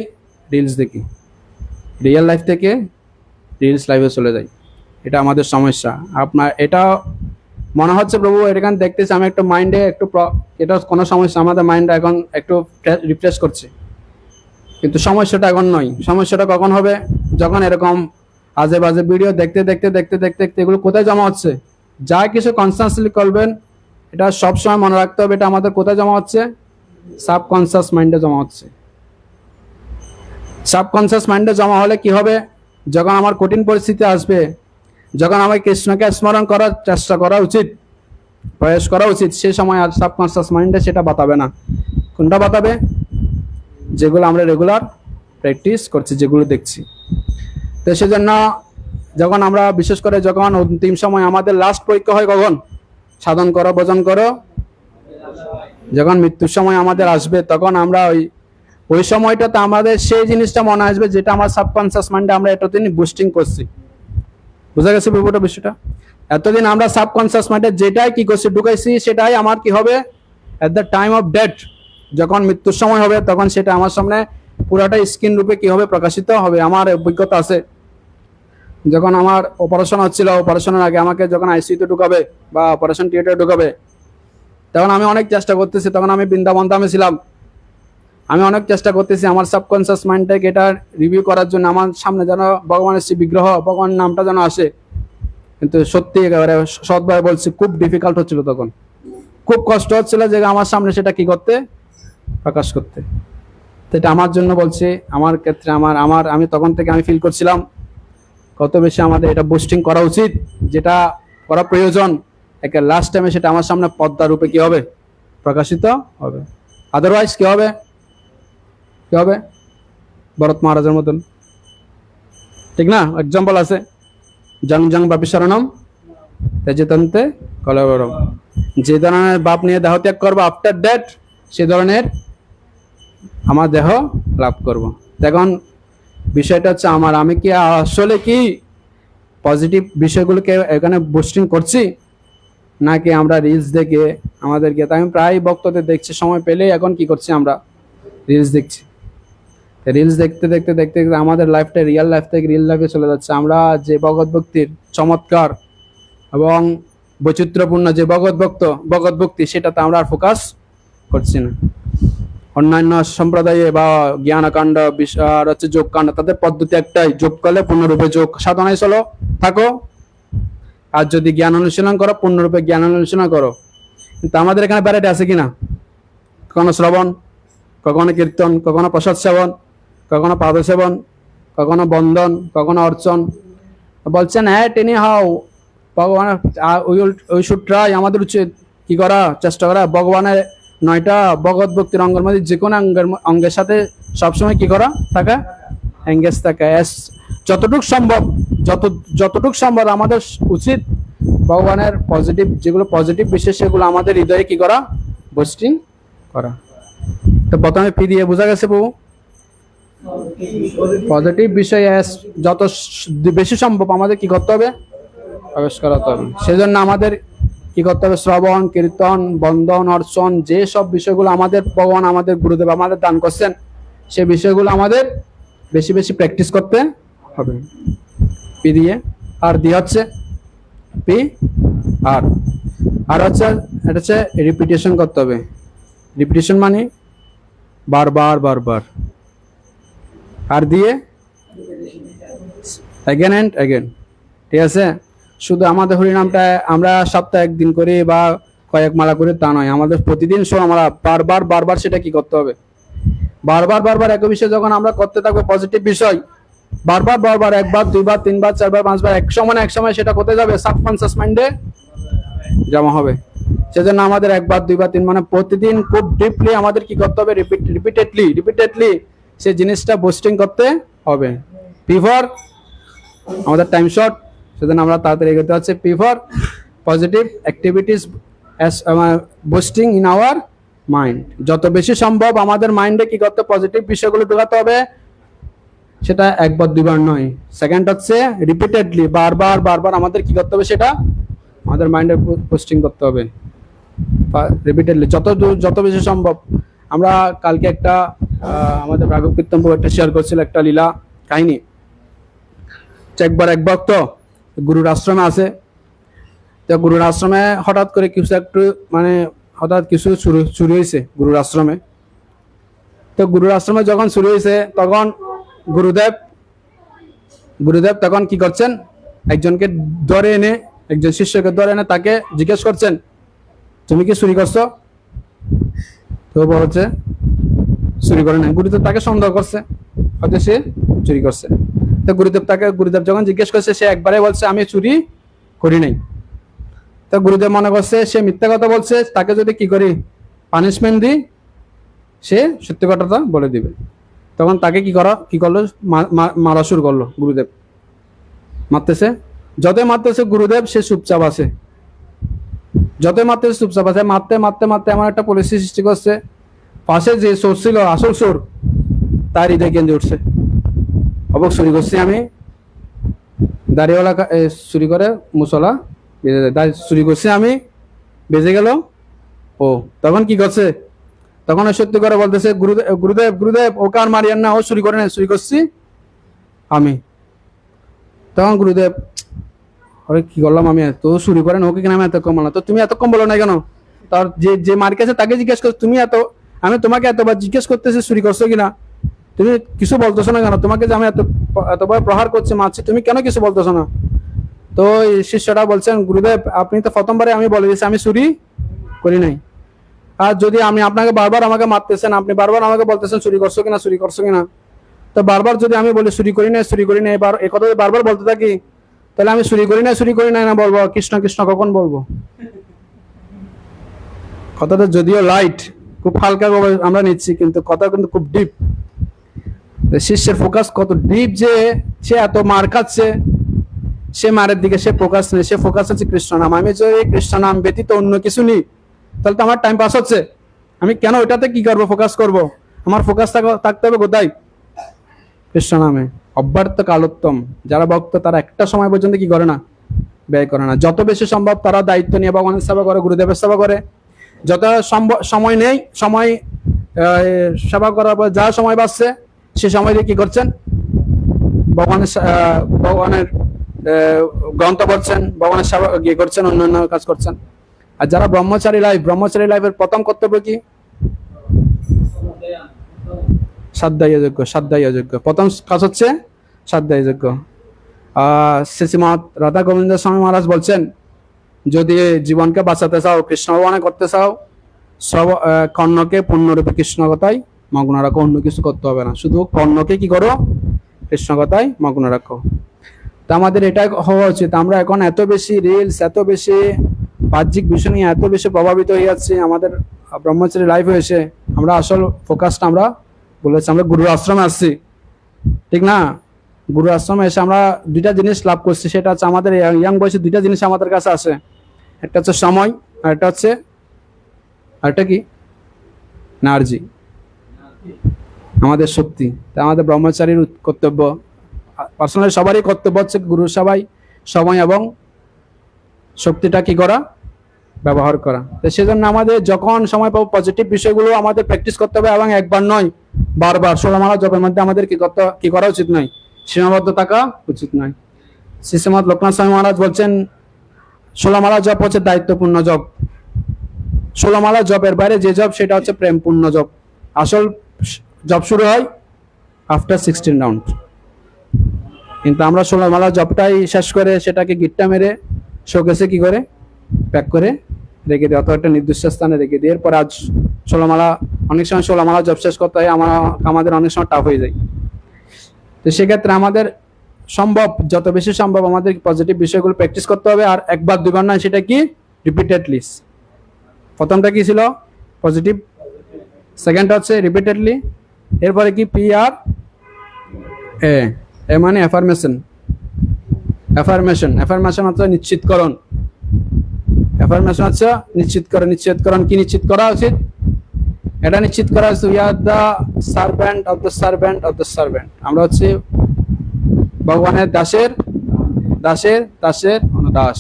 রিলস দেখি, রিয়েল লাইফ থেকে রিলস লাইফে চলে যাই। এটা আমাদের সমস্যা। আপনার এটা মনে হচ্ছে প্রভু এখানে দেখতেছি আমি একটু মাইন্ডে একটু এটা কোনো সমস্যা, আমাদের মাইন্ডটা এখন একটু রিফ্রেশ করছে, কিন্তু সমস্যাটা এখন নয়। সমস্যাটা কখন হবে, যখন এরকম আজে বাজে ভিডিও দেখতে দেখতে দেখতে দেখতে দেখতে এগুলো কোথায় জমা হচ্ছে, যা কিছু কনসিয়াসলি করবেন এটা সবসময় মনে রাখতে হবে, এটা আমাদের কোথায় জমা হচ্ছে, সাবকনসিয়াস মাইন্ডে জমা হচ্ছে। সাবকনসিয়াস মাইন্ডে জমা হলে কি হবে, যখন আমার কঠিন পরিস্থিতি আসবে, যখন আমার কৃষ্ণকে স্মরণ করার চেষ্টা করা উচিত, প্রয়াস করা উচিত, সেই সময় আর সাবকনসিয়াস মাইন্ডে সেটা বাতাবে না। কোনটা বাতাবে? যেগুলো আমরা রেগুলার প্র্যাকটিস করছি, যেগুলো দেখছি। তো সেজন্য যখন আমরা বিশেষ করে যখন অন্তিম সময় আমাদের লাস্ট পরীক্ষা হয়, কখন? সাধন করো ভজন করো, যখন মৃত্যুর সময় আমাদের আসবে তখন আমরা ওই ওই সময়টাতে আমাদের সেই জিনিসটা মনে আসবে যেটা আমার সাবকনসিয়াস মাইন্ডে আমরা এতদিন বুস্টিং করছি। বুঝা গেছে পুরোটা বিষয়টা? এতদিন আমরা সাবকনসিয়াস মাইন্ডে যেটাই কি করছি ঢুকাইছি সেটাই আমার কি হবে at the time of death, যখন মৃত্যুর সময় হবে তখন সেটা আমার সামনে পুরাটা স্ক্রিন রূপে কি হবে প্রকাশিত হবে। আমার অভিজ্ঞতা আছে, যখন আমার অপারেশন হচ্ছিল, অপারেশনের আগে আমাকে যখন আইসিইউতে ঢুকাবে বা অপারেশন থিয়েটারে ঢুকাবে, তখন আমি অনেক চেষ্টা করতেছি, তখন আমি বৃন্দাবন ধামে ছিলাম, আমি অনেক চেষ্টা করতেছি আমার সাবকনসিয়াস মাইন্ডটাকে এটা রিভিউ করার জন্য আমার সামনে যেন ভগবানের শ্রী বিগ্রহ, ভগবানের নামটা যেন আসে। কিন্তু সত্যি একেবারে সৎভাবে বলছি, খুব ডিফিকাল্ট হচ্ছিল, তখন খুব কষ্ট হচ্ছিল যে আমার সামনে সেটা কি করতে, প্রকাশ করতে। তো এটা আমার জন্য বলছি, আমার ক্ষেত্রে আমি তখন থেকে আমি ফিল করছিলাম কত বেশি আমাদের এটা বুস্টিং করা উচিত, যেটা করা প্রয়োজন। একে লাস্ট টাইমে সেটা আমার সামনে পদ্মা রূপে কি হবে প্রকাশিত হবে। আদারওয়াইজ কি হবে, কি হবে ভরত মহারাজের মতন, ঠিক না? এক্সাম্পল আছে, জং জং বাপি শরণম তেজতন্তে কলবরম। যে ধরনের বাপ নিয়ে দেহ ত্যাগ করবো আফটার ডেথ, সে ধরনের আমার দেহ লাভ করব। এখন বিষয়টা হচ্ছে আমি কি আসলে কি পজিটিভ বিষয়গুলোকে এখানে বুস্টিং করছি, নাকি আমরা রিলস দেখে আমাদেরকে, আমি প্রায় ভক্তদের দেখছি সময় পেলেই এখন কি করছি আমরা রিলস দেখছি। রিলস দেখতে দেখতে দেখতে দেখতে আমাদের লাইফটা রিয়েল লাইফ থেকে রিয়েল লাইফে চলে যাচ্ছে। আমরা যে ভগৎ ভক্তির চমৎকার এবং বৈচিত্র্যপূর্ণ যে ভগৎ ভক্তি, সেটাতে আমরা আর ফোকাস করছি না। অন্যান্য সম্প্রদায়ে বা জ্ঞানকাণ্ড আর হচ্ছে যোগ কাণ্ড, তাদের পদ্ধতি একটাই, যোগ করলে পূর্ণরূপে যোগ সাধনায় চলো থাকো, আর যদি জ্ঞান অনুশীলন করো পূর্ণরূপে জ্ঞান অনুশীলন করো। কিন্তু আমাদের এখানে ভ্যারাইটি আছে কিনা? কখনো শ্রবণ, কখনো কীর্তন, কখনো প্রসাদ সেবন, কখনো পাদ সেবন, কখনো বন্ধন, কখনো অর্চন। বলছেন হ্যাঁ টেনি হাও ভগবান, ওই শুড ট্রাই, আমাদের উচিত কি করা, চেষ্টা করা ভগবানের 9টা ভগৎ ভক্তির অঙ্গের মধ্যে যে কোনো অঙ্গের সাথে সবসময় কি করা থাকা, এঙ্গেজ থাকা। যতটুকু সম্ভব আমাদের উচিত ভগবানের পজিটিভ, যেগুলো পজিটিভ বিষয় সেগুলো আমাদের হৃদয়ে কি করা, বুস্টিং করা। তো প্রথমে পি দিয়ে বোঝা গেছে বহু পজিটিভ বিষয় যত বেশি সম্ভব আমাদের কি করতে হবে, প্রবেশ করাতে হবে। সেজন্য আমাদের কি করতে হবে, শ্রবণ, কীর্তন, বন্ধন, অর্চন, যে সব বিষয়গুলো আমাদের ভগবান আমাদের গুরুদেব আমাদের দান করছেন, সে বিষয়গুলো আমাদের বেশি বেশি প্র্যাকটিস করতে হবে। পি দিয়ে আর দিয়ে হচ্ছে পি আর হচ্ছে এটা হচ্ছে রিপিটেশন করতে হবে। রিপিটেশন মানে বারবার বারবার, আর দিয়ে অ্যাগেন অ্যান্ড অ্যাগেন, ঠিক আছে? শুধু আমাদের হরিনামটা আমরা সপ্তাহে একদিন করে বা কয়েক মালা করে তা নয়, আমাদের প্রতিদিন আমরা বারবার সেটা কি করতে হবে, বারবার একই বিষয় যখন আমরা করতে থাকবো, পজিটিভ বিষয় বারবার একবার, দুইবার, তিনবার, চারবার, পাঁচবার, এক সময় সেটা কোথায় যাবে, সাবকনসিয়াস মাইন্ডে জমা হবে। সেজন্য আমাদের একবার, দুইবার, তিন মানে প্রতিদিন খুব ডিপলি আমাদের কি করতে হবে, রিপিটেডলি সে জিনিসটা বুস্টিং করতে হবে। পিফর আমাদের টাইম শর্ট, সেজন্য আমরা তাড়াতাড়ি এগোতে হচ্ছে। P for positive activities boosting in our mind. যত বেশি সম্ভব আমাদের মাইন্ডে কি করতে, পজিটিভ বিষয়গুলো ঢোকাতে হবে, সেটা একবার দুইবার নয়। সেকেন্ড হচ্ছে রিপিটেডলি বারবার আমাদের কি করতে হবে, সেটা আমাদের মাইন্ডে পোস্টিং করতে হবে রিপিটেডলি, যত বেশি সম্ভব। আমরা কালকে একটা আমাদের রাঘব কীর্তনপ্রভু একটা শেয়ার করছিল একটা লীলা কাহিনী। একবার এক ভক্ত গুরুর আশ্রমে আছে, তো গুরুর আশ্রমে হঠাৎ করে হঠাৎ কিছু চুরি হয়েছে গুরুর আশ্রমে। তো গুরুর আশ্রমে যখন চুরি হয়েছে, তখন গুরুদেব তখন কি করছেন, একজনকে ধরে এনে, একজন শিষ্যকে ধরে এনে তাকে জিজ্ঞেস করছেন, তুমি কি চুরি করছো? তো বলছে চুরি করে নাই। গুরুদেব তাকে সন্দেহ করছে, হয়তো সে চুরি করছে। তো গুরুদেব যখন জিজ্ঞেস করছে, সে একবারে বলছে আমি চুরি করি নাই। তো গুরুদেব মনে করছে সে মিথ্যা কথা বলছে, তাকে যদি কি করি পানিশমেন্ট দিই, সে সত্যি কথাটা বলে দিবে। তখন তাকে কি করলো, মারা শুরু করলো। গুরুদেব মারতেছে, যতই মারতেছে গুরুদেব সে চুপচাপ আছে, মারতে এমন একটা পরিস্থিতি সৃষ্টি করছে, পাশে যে চোর ছিল, আসল চোর, তার হৃদয় কেন্দ্রে উঠছে, অবক চুরি করছি আমি, দাড়িওয়ালা চুরি করে মুসলা বেজে যায়, চুরি করছি আমি, বেজে গেল ও। তখন কি করছে, তখন সত্যি করে বলতেছে গুরুদেব গুরুদেব গুরুদেব, ওকে আর মারিয়েন না, ও চুরি করে না, চুরি করছি আমি। তখন গুরুদেব, আরে কি করলাম আমি, তো চুরি করেন ওকে কেন আমি এত কম বললাম, তো তুমি এত কম বলো না কেন? তার যে যে মার কাছে তাকে জিজ্ঞেস করছো, তুমি এত, আমি তোমাকে এতবার জিজ্ঞেস করতেছি চুরি করছো কিনা, তুমি কিছু বলতেছো না কেন? তোমাকে যে আমি এতবার প্রহার করছি, মারছি, তুমি কেন কিছু বলতেছো না? তো এই শিষ্যটা বলছেন, গুরুদেব আপনি তো প্রথমবারে আমি বলে দিয়েছি আমি চুরি করি নাই, আর যদি আমি আপনাকে বারবার আমাকে মারতেছেন, আপনি বারবার আমাকে বলতেছেন চুরি করছো কিনা চুরি করছো কিনা, তো বারবার যদি আমি বলি চুরি করি না চুরি করি না, এবার এই কথা বারবার বলতে থাকি, তাহলে আমি চুরি করি না না বলবো, কৃষ্ণ কৃষ্ণ কখন বলবো? কথাটা যদিও লাইট, খুব হালকা আমরা নিচ্ছি, কিন্তু কথা কিন্তু খুব ডিপ। শিষ্যের ফোকাস কত ডিপ, যে সে এত মার খাচ্ছে, সে মারের দিকে সে ফোকাস নেই, সে ফোকাস হচ্ছে কৃষ্ণ নাম। আমি যদি কৃষ্ণ নাম ব্যতীত অন্য কিছু নিই, তাহলে তো আমার টাইম পাস হচ্ছে, আমি কেন ওইটাতে কি করবো, ফোকাস করব? আমার ফোকাস থাকতে হবে কোথায়? কৃষ্ণ নামে। অব্যর্থ কালোত্তম, যারা ভক্ত তারা একটা সময় পর্যন্ত কি করে না, ব্যয় করে না। যত বেশি সম্ভব তারা দায়িত্ব নিয়ে ভগবানের সেবা করে, গুরুদেবের সেবা করে। যত সময় নেই, সময় সেবা করার পর যা সময় বাঁচছে, সে সময় দিয়ে কি করছেন, ভগবানের গ্রন্থ পড়ছেন, ভগবানের সেবা ইয়ে করছেন, অন্যান্য কাজ করছেন। আর যারা ব্রহ্মচারী লাইফের প্রথম কর্তব্য কি? সাধ্যায় যোগ্য। প্রথম কাজ হচ্ছে সাধ্যায় যোগ্য। শ্রীমৎ রাধা গোবিন্দ স্বামী মহারাজ বলছেন, যদি জীবনকে বাঁচাতে চাও, কৃষ্ণ ভগবানে করতে চাও, সব কর্ণকে পূর্ণরূপে কৃষ্ণ কথায় মগ্ন রাখো, অন্য কিছু করতে হবে না, শুধু কর্ণকে কি করো, কৃষ্ণ কথায় মগ্ন রাখো। তা আমাদের এটা হওয়া উচিত। আমরা এখন এত বেশি রিলস, এত বেশি বাহ্যিক বিষয় নিয়ে এত বেশি প্রভাবিত হয়ে যাচ্ছি, আমাদের ব্রহ্মচারী লাইফ হয়েছে, আমরা আসল ফোকাসটা আমরা বলেছি, আমরা গুরুর আশ্রমে আসছি, ঠিক না? গুরু আশ্রমে এসে আমরা দুইটা জিনিস লাভ করছি, সেটা হচ্ছে আমাদের ইয়াং বয়সে দুইটা জিনিস আমাদের কাছে আসে, একটা হচ্ছে সময়, আর একটা হচ্ছে আরেকটা কি, এনার্জি, আমাদের শক্তি। তা আমাদের ব্রহ্মচারীর কর্তব্য, পার্সোনালি সবারই কর্তব্য হচ্ছে গুরুর সবাই সময় এবং শক্তিটা কি করা, ব্যবহার করা। তো সেজন্য আমাদের যখন সময় পাবো পজিটিভ বিষয়গুলো আমাদের প্র্যাকটিস করতে হবে, এবং একবার নয় বারবার। 16 মালা জপের মধ্যে আমাদের কি করা উচিত নয়, সীমাবদ্ধ থাকা উচিত নয়। শ্রীমৎ লোকনাথ স্বামী মহারাজ বলছেন, 16 মালা জপ হচ্ছে দায়িত্বপূর্ণ জপ। 16 মালা জপের বাইরে যে জপ, সেটা হচ্ছে প্রেমপূর্ণ জপ। আসল জপ শুরু হয় আফটার 16 রাউন্ড, কিন্তু আমরা 16 মালা জপটাই শেষ করে সেটাকে গিট্টা মেরে শোকেসে কি করে প্যাক করে রেখে দিই, অথবা একটা নির্দিষ্ট স্থানে রেখে দিই। এরপর আজ 16 মালা, অনেক সময় 16 মালা জপ শেষ করতে হয়, আমাদের অনেক সময় টাফ হয়ে যায়। তো সেক্ষেত্রে আমাদের সম্ভব, যত বেশি সম্ভব আমাদের পজিটিভ বিষয়গুলো প্র্যাকটিস করতে হবে। আর একবার দুবার নয়, সেটা কি, রিপিটেডলি। প্রথমটা কি ছিল, পজিটিভ, সেকেন্ডটা হচ্ছে রিপিটেডলি, এরপরে কি, এ মানে অ্যাফার্মেশন হচ্ছে নিশ্চিতকরণ। অ্যাফার্মেশন হচ্ছে নিশ্চিতকরণ। কি নিশ্চিত করা উচিত? এটা নিশ্চিত করা উচিত, we are the servant of the servant. আমরা হচ্ছে ভগবানের দাসের দাস।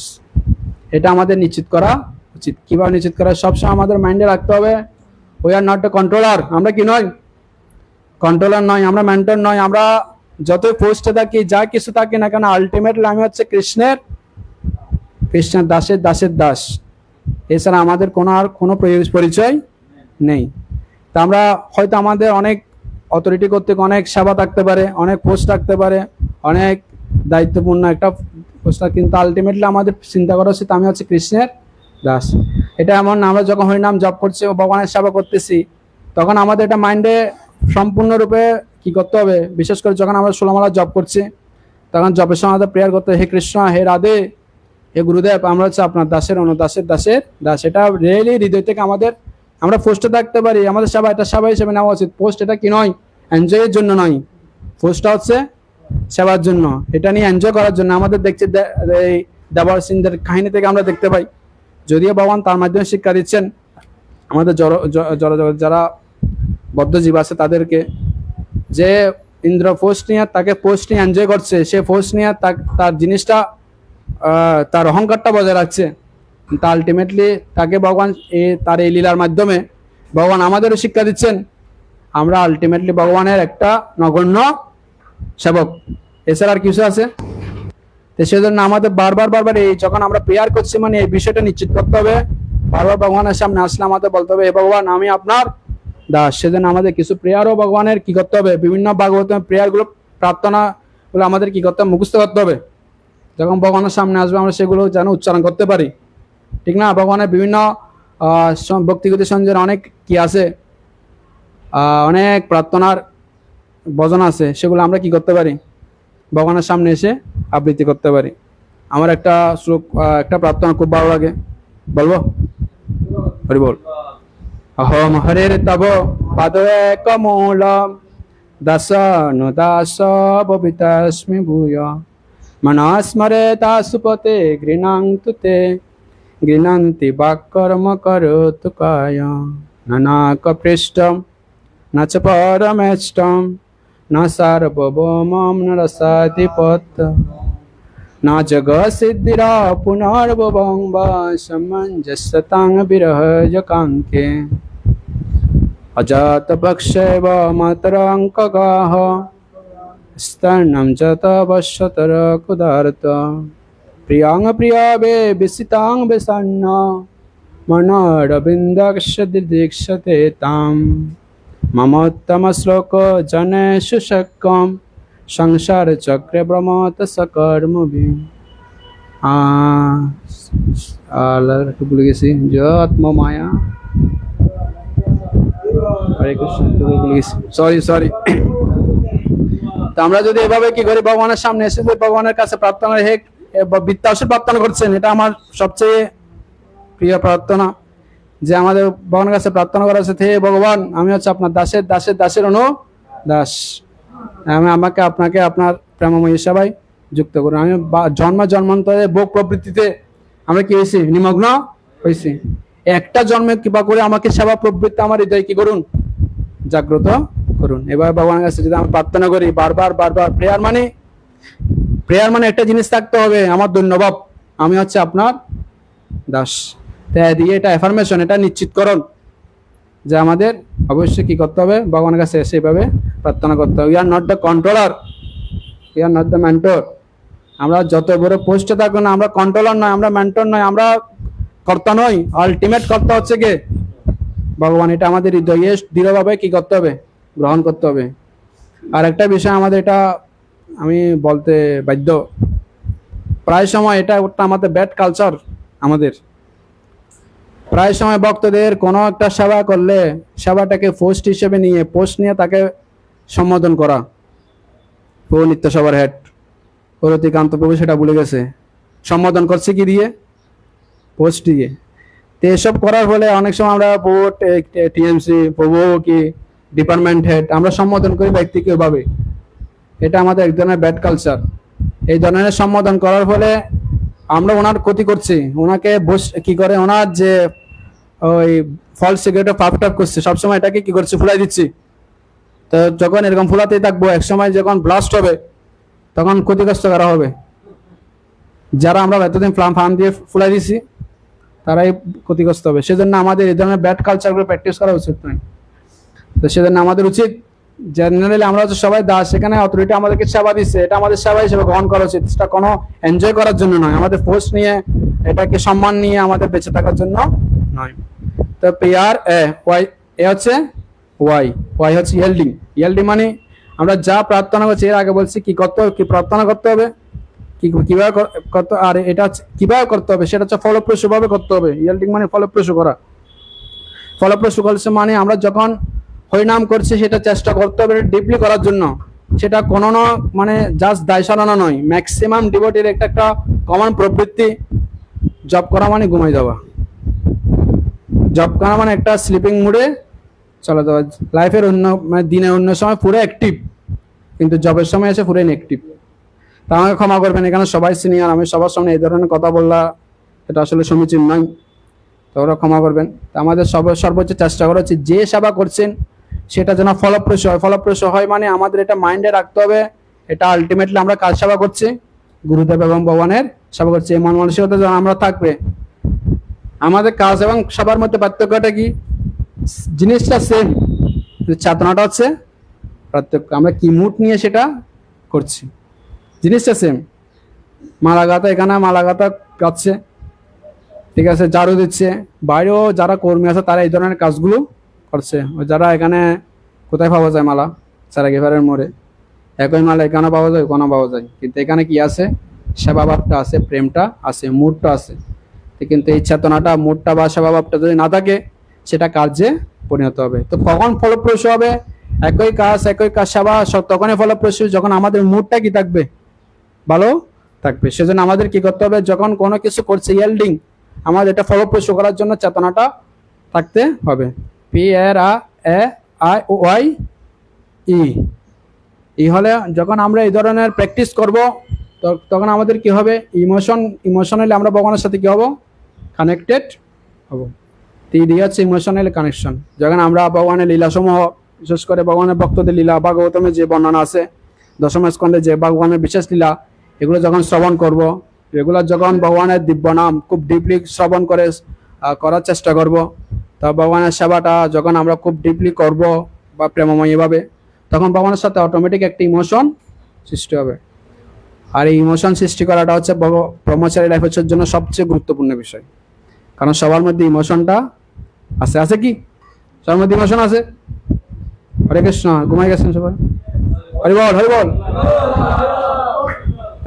এটা আমাদের নিশ্চিত করা উচিত। কিভাবে নিশ্চিত করা? সবসময় আমাদের মাইন্ডে রাখতে হবে, we are not a controller. আমরা কি নয়, কন্ট্রোলার নয়, আমরা মেন্টর নয়। আমরা যতই পোস্টে থাকি, যা কিছু থাকি না কেন, আলটিমেটলি আমি হচ্ছে কৃষ্ণের দাসের দাস। এছাড়া আমাদের কোনো পরিচয় নেই। তা আমরা হয়তো আমাদের অনেক অথরিটি কর্তৃক অনেক সেবা থাকতে পারে, অনেক পোস্ট থাকতে পারে, অনেক দায়িত্বপূর্ণ একটা পোস্ট, কিন্তু আলটিমেটলি আমাদের চিন্তা করা উচিত আমি হচ্ছে কৃষ্ণের দাস। এটা এমন না, আমরা যখন হরিনাম জপ করছি, ভগবানের সেবা করতেছি, তখন আমাদের এটা মাইন্ডে সম্পূর্ণরূপে কি করতে হবে। বিশেষ করে যখন আমরা 16 মালা জপ করছি, তখন জপের সময় আমাদের প্রেয়ার করতে হবে, হে কৃষ্ণ, হে রাধে, হে গুরুদেব, আমরা হচ্ছে আপনার দাসের দাস। এটা রিয়েলি হৃদয় থেকে আমরা পোস্টে থাকতে পারি। আমাদের সেবা এটা সেবা হিসেবে নেওয়া উচিত। পোস্ট এটা কি নয়, এনজয়ের জন্য নয়। পোস্টটা হচ্ছে সেবার জন্য, এটা নিয়ে এনজয় করার জন্য। আমাদের দেখছি এই দেবর সিংদের কাহিনী থেকে আমরা দেখতে পাই, যদিও ভগবান তার মাধ্যমে শিক্ষা দিচ্ছেন আমাদের যারা বদ্ধজীব আছে তাদেরকে, যে ইন্দ্র পোস্ট নিয়ে তাকে পোস্ট নিয়ে এনজয় করছে, সে পোস্ট নিয়ে তার জিনিসটা তার অহংকারটা বজায় রাখছে, তা আলটিমেটলি তাকে ভগবান তার এই লীলার মাধ্যমে ভগবান আমাদেরও শিক্ষা দিচ্ছেন আমরা আলটিমেটলি ভগবানের একটা নগণ্য সেবক, এছাড়া আর কিছু আছে? তো সেজন্য আমাদের বারবার বারবার এই যখন আমরা প্রেয়ার করছি মানে এই বিষয়টা নিশ্চিত করতে হবে, বারবার ভগবানের সামনে আসলে আমাদের বলতে হবে, হে ভগবান আমি আপনার দাস। সেজন্য আমাদের কিছু প্রেয়ারও ভগবানের কি করতে হবে, বিভিন্ন ভাগবতের প্রেয়ারগুলো প্রার্থনাগুলো আমাদের কি করতে হবে, মুখস্থ করতে হবে। যখন ভগবানের সামনে আসবে আমরা সেগুলো যেন উচ্চারণ করতে পারি, ঠিক না? ভগবানের বিভিন্ন ভক্তিগত সঞ্জয়ের অনেক কি আছে, অনেক প্রার্থনার ভজন আছে, সেগুলো আমরা কি করতে পারি, ভগবানের সামনে এসে আবৃত্তি করতে পারি। আমার একটা শ্লোক একটা প্রার্থনা খুব ভালো লাগে, বলবো? হরি বল। অহম হরের তব পাদ কমূলম দাসনু দাস ববিতাস্মি ভূয় মনস্মরে তাসুপতে গৃণান্তু তে গৃণন্তি বাক্কর্ম করোতু কায় নানাক পৃষ্ঠম ন চ পরমেষ্টম ন সার্বভৌমম ন রসাধিপত ন জগ সিদ্ধিরা পুনর্ভবং বা সমঞ্জসতাং বিরহজ কাঙ্কে অজাত পক্ষেব মাতরঙ্কগাহ স্তর্ণম যত বশ্যতর কুদারত প্রিয়াং প্রিয়াবে বিসিতাং বিসন্ন মনোরবিন্দক্ষ দিদীক্ষতে তাম মমোত্তম শ্লোক জনেষু শক্যম সংসার চক্রে ভ্রমত সকর্মভি। ভুলে গেছি, আত্ম মায়া, হরে কৃষ্ণ, ভুলে গেছি, সরি। তো আমরা যদি এভাবে কি করি, ভগবানের সামনে এসে ভগবানের কাছে প্রার্থনা, হে বিত্তাসুর প্রার্থনা করছেন, এটা আমার সবচেয়ে প্রিয় প্রার্থনা, যে আমাদের ভগবানের কাছে প্রার্থনা করা হচ্ছে, হে ভগবান আমি হচ্ছে আপনার দাসের দাসের দাসের অনু দাস, আমি আমাকে আপনাকে আপনার প্রেমময়ী সেবায় যুক্ত করুন। আমি জন্মান্তরে ভোগ প্রবৃত্তিতে আমরা কি হয়েছি, নিমগ্ন হয়েছি, একটা জন্মে কৃপা করে আমাকে সেবা প্রবৃত্তি আমার হৃদয় কি করুন, জাগ্রত করুন। এবার ভগবানের কাছে যদি আমি প্রার্থনা করি বারবার বারবার, প্রেয়ার মানে একটা জিনিস থাকতে হবে, আমার ধন্যবাদ আমি হচ্ছে আপনার দাস, তাই দিয়ে এটা অ্যাফার্মেশন, এটা নিশ্চিতকরণ যে আমাদের অবশ্যই কি করতে হবে, ভগবানের কাছে সেইভাবে প্রার্থনা করতে হবে। We are not the controller, we are not the mentor. আমরা যত বড় পোস্টে থাকবো না, আমরা কন্ট্রোলার নয়, আমরা মেন্টর নয়, আমরা কর্তা নই, আলটিমেট কর্তা হচ্ছে কে, ভগবান। এটা আমাদের হৃদয়ে দৃঢ়ভাবে কি করতে হবে, গ্রহণ করতে হবে। আর একটা বিষয় আমাদের, এটা আমি বলতে বাধ্য, প্রায় সময় এটা আমাদের ব্যাড কালচার, আমাদের প্রায় সময় ভক্তদের কোনো একটা সেবা করলে সেবাটাকে পোস্ট হিসেবে নিয়ে তাকে সম্বোধন করা। প্রভু নিত্য সবার হেড প্রতিকান্ত প্রভু সেটা ভুলে গেছে, সম্বোধন করছে কি দিয়ে, পোস্ট দিয়ে। তো এসব করার ফলে অনেক সময় আমরা প্রভু টিএমসি, প্রভু কি ডিপার্টমেন্ট হেড, আমরা সম্বোধন করি ব্যক্তিকে ওইভাবে, এটা আমাদের এক ধরনের ব্যাড কালচার। এই ধরনের সম্বোধন করার ফলে আমরা ওনার ক্ষতি করছি, ওনাকে কি করে, ওনার যে ওই ফল সিগারেটে পাপ করছে সবসময় এটাকে কি করছে, ফুলাই দিচ্ছি। তো যখন এরকম ফুলাতেই থাকবো, এক সময় যখন ব্লাস্ট হবে তখন ক্ষতিগ্রস্ত করা হবে। যারা আমরা এতদিন ফার্ম দিয়ে ফুলাই দিচ্ছি তারাই ক্ষতিগ্রস্ত হবে। সেজন্য আমাদের এই ধরনের ব্যাড কালচারগুলো প্র্যাকটিস করা উচিত নয়। তো সেজন্য আমাদের উচিত, জেনারেলি আমরা হচ্ছে সবাই দাস, সেখানে অথরিটি আমাদেরকে সেবা দিচ্ছে, এটা আমাদের সেবা হিসেবে গ্রহণ করা উচিত, সেটা কোনো এনজয় করার জন্য নয়, আমাদের পোস্ট নিয়ে এটাকে সম্মান নিয়ে আমাদের বেঁচে থাকার জন্য নয়। তো পিআর ওয়াই, এ হচ্ছে ওয়াই হচ্ছে ইয়েল্ডিং মানে আমরা যা প্রার্থনা করছি, এর আগে বলছি কি করতে হবে, কি প্রার্থনা করতে হবে, কিভাবে করতে, আর এটা কিভাবে করতে হবে সেটা হচ্ছে ফলপ্রসূভাবে করতে হবে। ইয়েল্ডিং মানে ফলপ্রসূ করা, ফলপ্রসূ করছে মানে আমরা যখন হরিনাম করছি সেটা চেষ্টা করতে হবে ডিপলি করার জন্য, সেটা কোনো না মানে জাস্ট দায় সারানো নয়। ম্যাক্সিমাম ডিভোটির একটা কমন প্রবৃত্তি, জব করা মানে ঘুমাই যাওয়া, জব করা মানে একটা স্লিপিং মুডে চলে যাওয়া, লাইফের অন্য মানে দিনের অন্য সময় পুরো অ্যাক্টিভ, কিন্তু জবের সময় এসে পুরো ইনঅ্যাক্টিভ। তা আমাকে ক্ষমা করবেন, এখানে সবাই সিনিয়র, আমি সবার সামনে এই ধরনের কথা বললা এটা আসলে সমীচীন নয়, তো ওরা ক্ষমা করবেন। তা আমাদের সর্বোচ্চ চেষ্টা করা হচ্ছে, যে সেবা করছেন সেটা যেন ফলপ্রসূ হয়। ফলপ্রসূ হয় মানে আমাদের এটা মাইন্ডে রাখতে হবে, এটা আলটিমেটলি আমরা কার সেবা করছি? গুরুদেব এবং ভগবানের সেবা করছি। এই মন মানসিকতা যেন আমরা থাকবে। আমাদের কাজ এবং সবার মধ্যে পার্থক্যটা কি? জিনিসটা সেম, চেতনাটা হচ্ছে পার্থক্য। আমরা কি মুড নিয়ে সেটা করছি, জিনিসটা সেম। মালাগাতা এখানে মালাগাতা গাচ্ছে, ঠিক আছে, ঝাড়ু দিচ্ছে। বাইরেও যারা কর্মী আছে তারা এই ধরনের কাজগুলো করছে। যারা এখানে কোথায় পাওয়া যায় মালা? সারাগেভারের মোড়ে। একই মালা এখানে পাওয়া যায়, ওখানে পাওয়া যায়, কিন্তু এখানে কি আছে? সেবাভাবটা আছে, প্রেমটা আছে, মুডটা আছে। কিন্তু এই চেতনাটা, মুডটা বা সেবাভাবটা যদি না থাকে, সেটা কার্যে পরিণত হবে। তো কখন ফলপ্রসূ হবে? একই কাজ সেবা তখনই ফলপ্রসূ যখন আমাদের মুডটা কি থাকবে? ভালো থাকবে। সেজন্য আমাদের কি করতে হবে? যখন কোনো কিছু করছে ইয়েল্ডিং, আমাদের এটা ফলপ্রসূ করার জন্য চেতনাটা থাকতে হবে। PRAIOI হলে যখন আমরা এই ধরনের প্র্যাকটিস করব, তখন আমাদের কি হবে? ইমোশনালি আমরা ভগবানের সাথে কি হব? কানেক্টেড হব। এই হচ্ছে ইমোশনাল কানেকশন। যখন আমরা ভগবানের লীলাসমূহ, বিশেষ করে ভগবানের ভক্তদের লীলা, ভাগবতমের যে বর্ণনা আছে, দশম স্কন্ধে যে ভগবানের বিশেষ লীলা, এগুলো যখন শ্রবণ করব, রেগুলার যখন ভগবানের দিব্য নাম খুব ডিপলি শ্রবণ করার চেষ্টা করব, তা ভগবানের সেবাটা যখন আমরা খুব ডিপলি করব বা প্রেমময়ীভাবে, তখন ভগবানের সাথে অটোমেটিক একটা ইমোশন সৃষ্টি হবে। আর এই ইমোশন সৃষ্টি করাটা হচ্ছে ব্রহ্মচারী লাইফের জন্য সবচেয়ে গুরুত্বপূর্ণ বিষয়। কারণ সবার মধ্যে ইমোশনটা আছে কি? সবার মধ্যে ইমোশন আছে। হরে কৃষ্ণ, ঘুমাই গেছেন সবাই? হরি বল, হরি বল।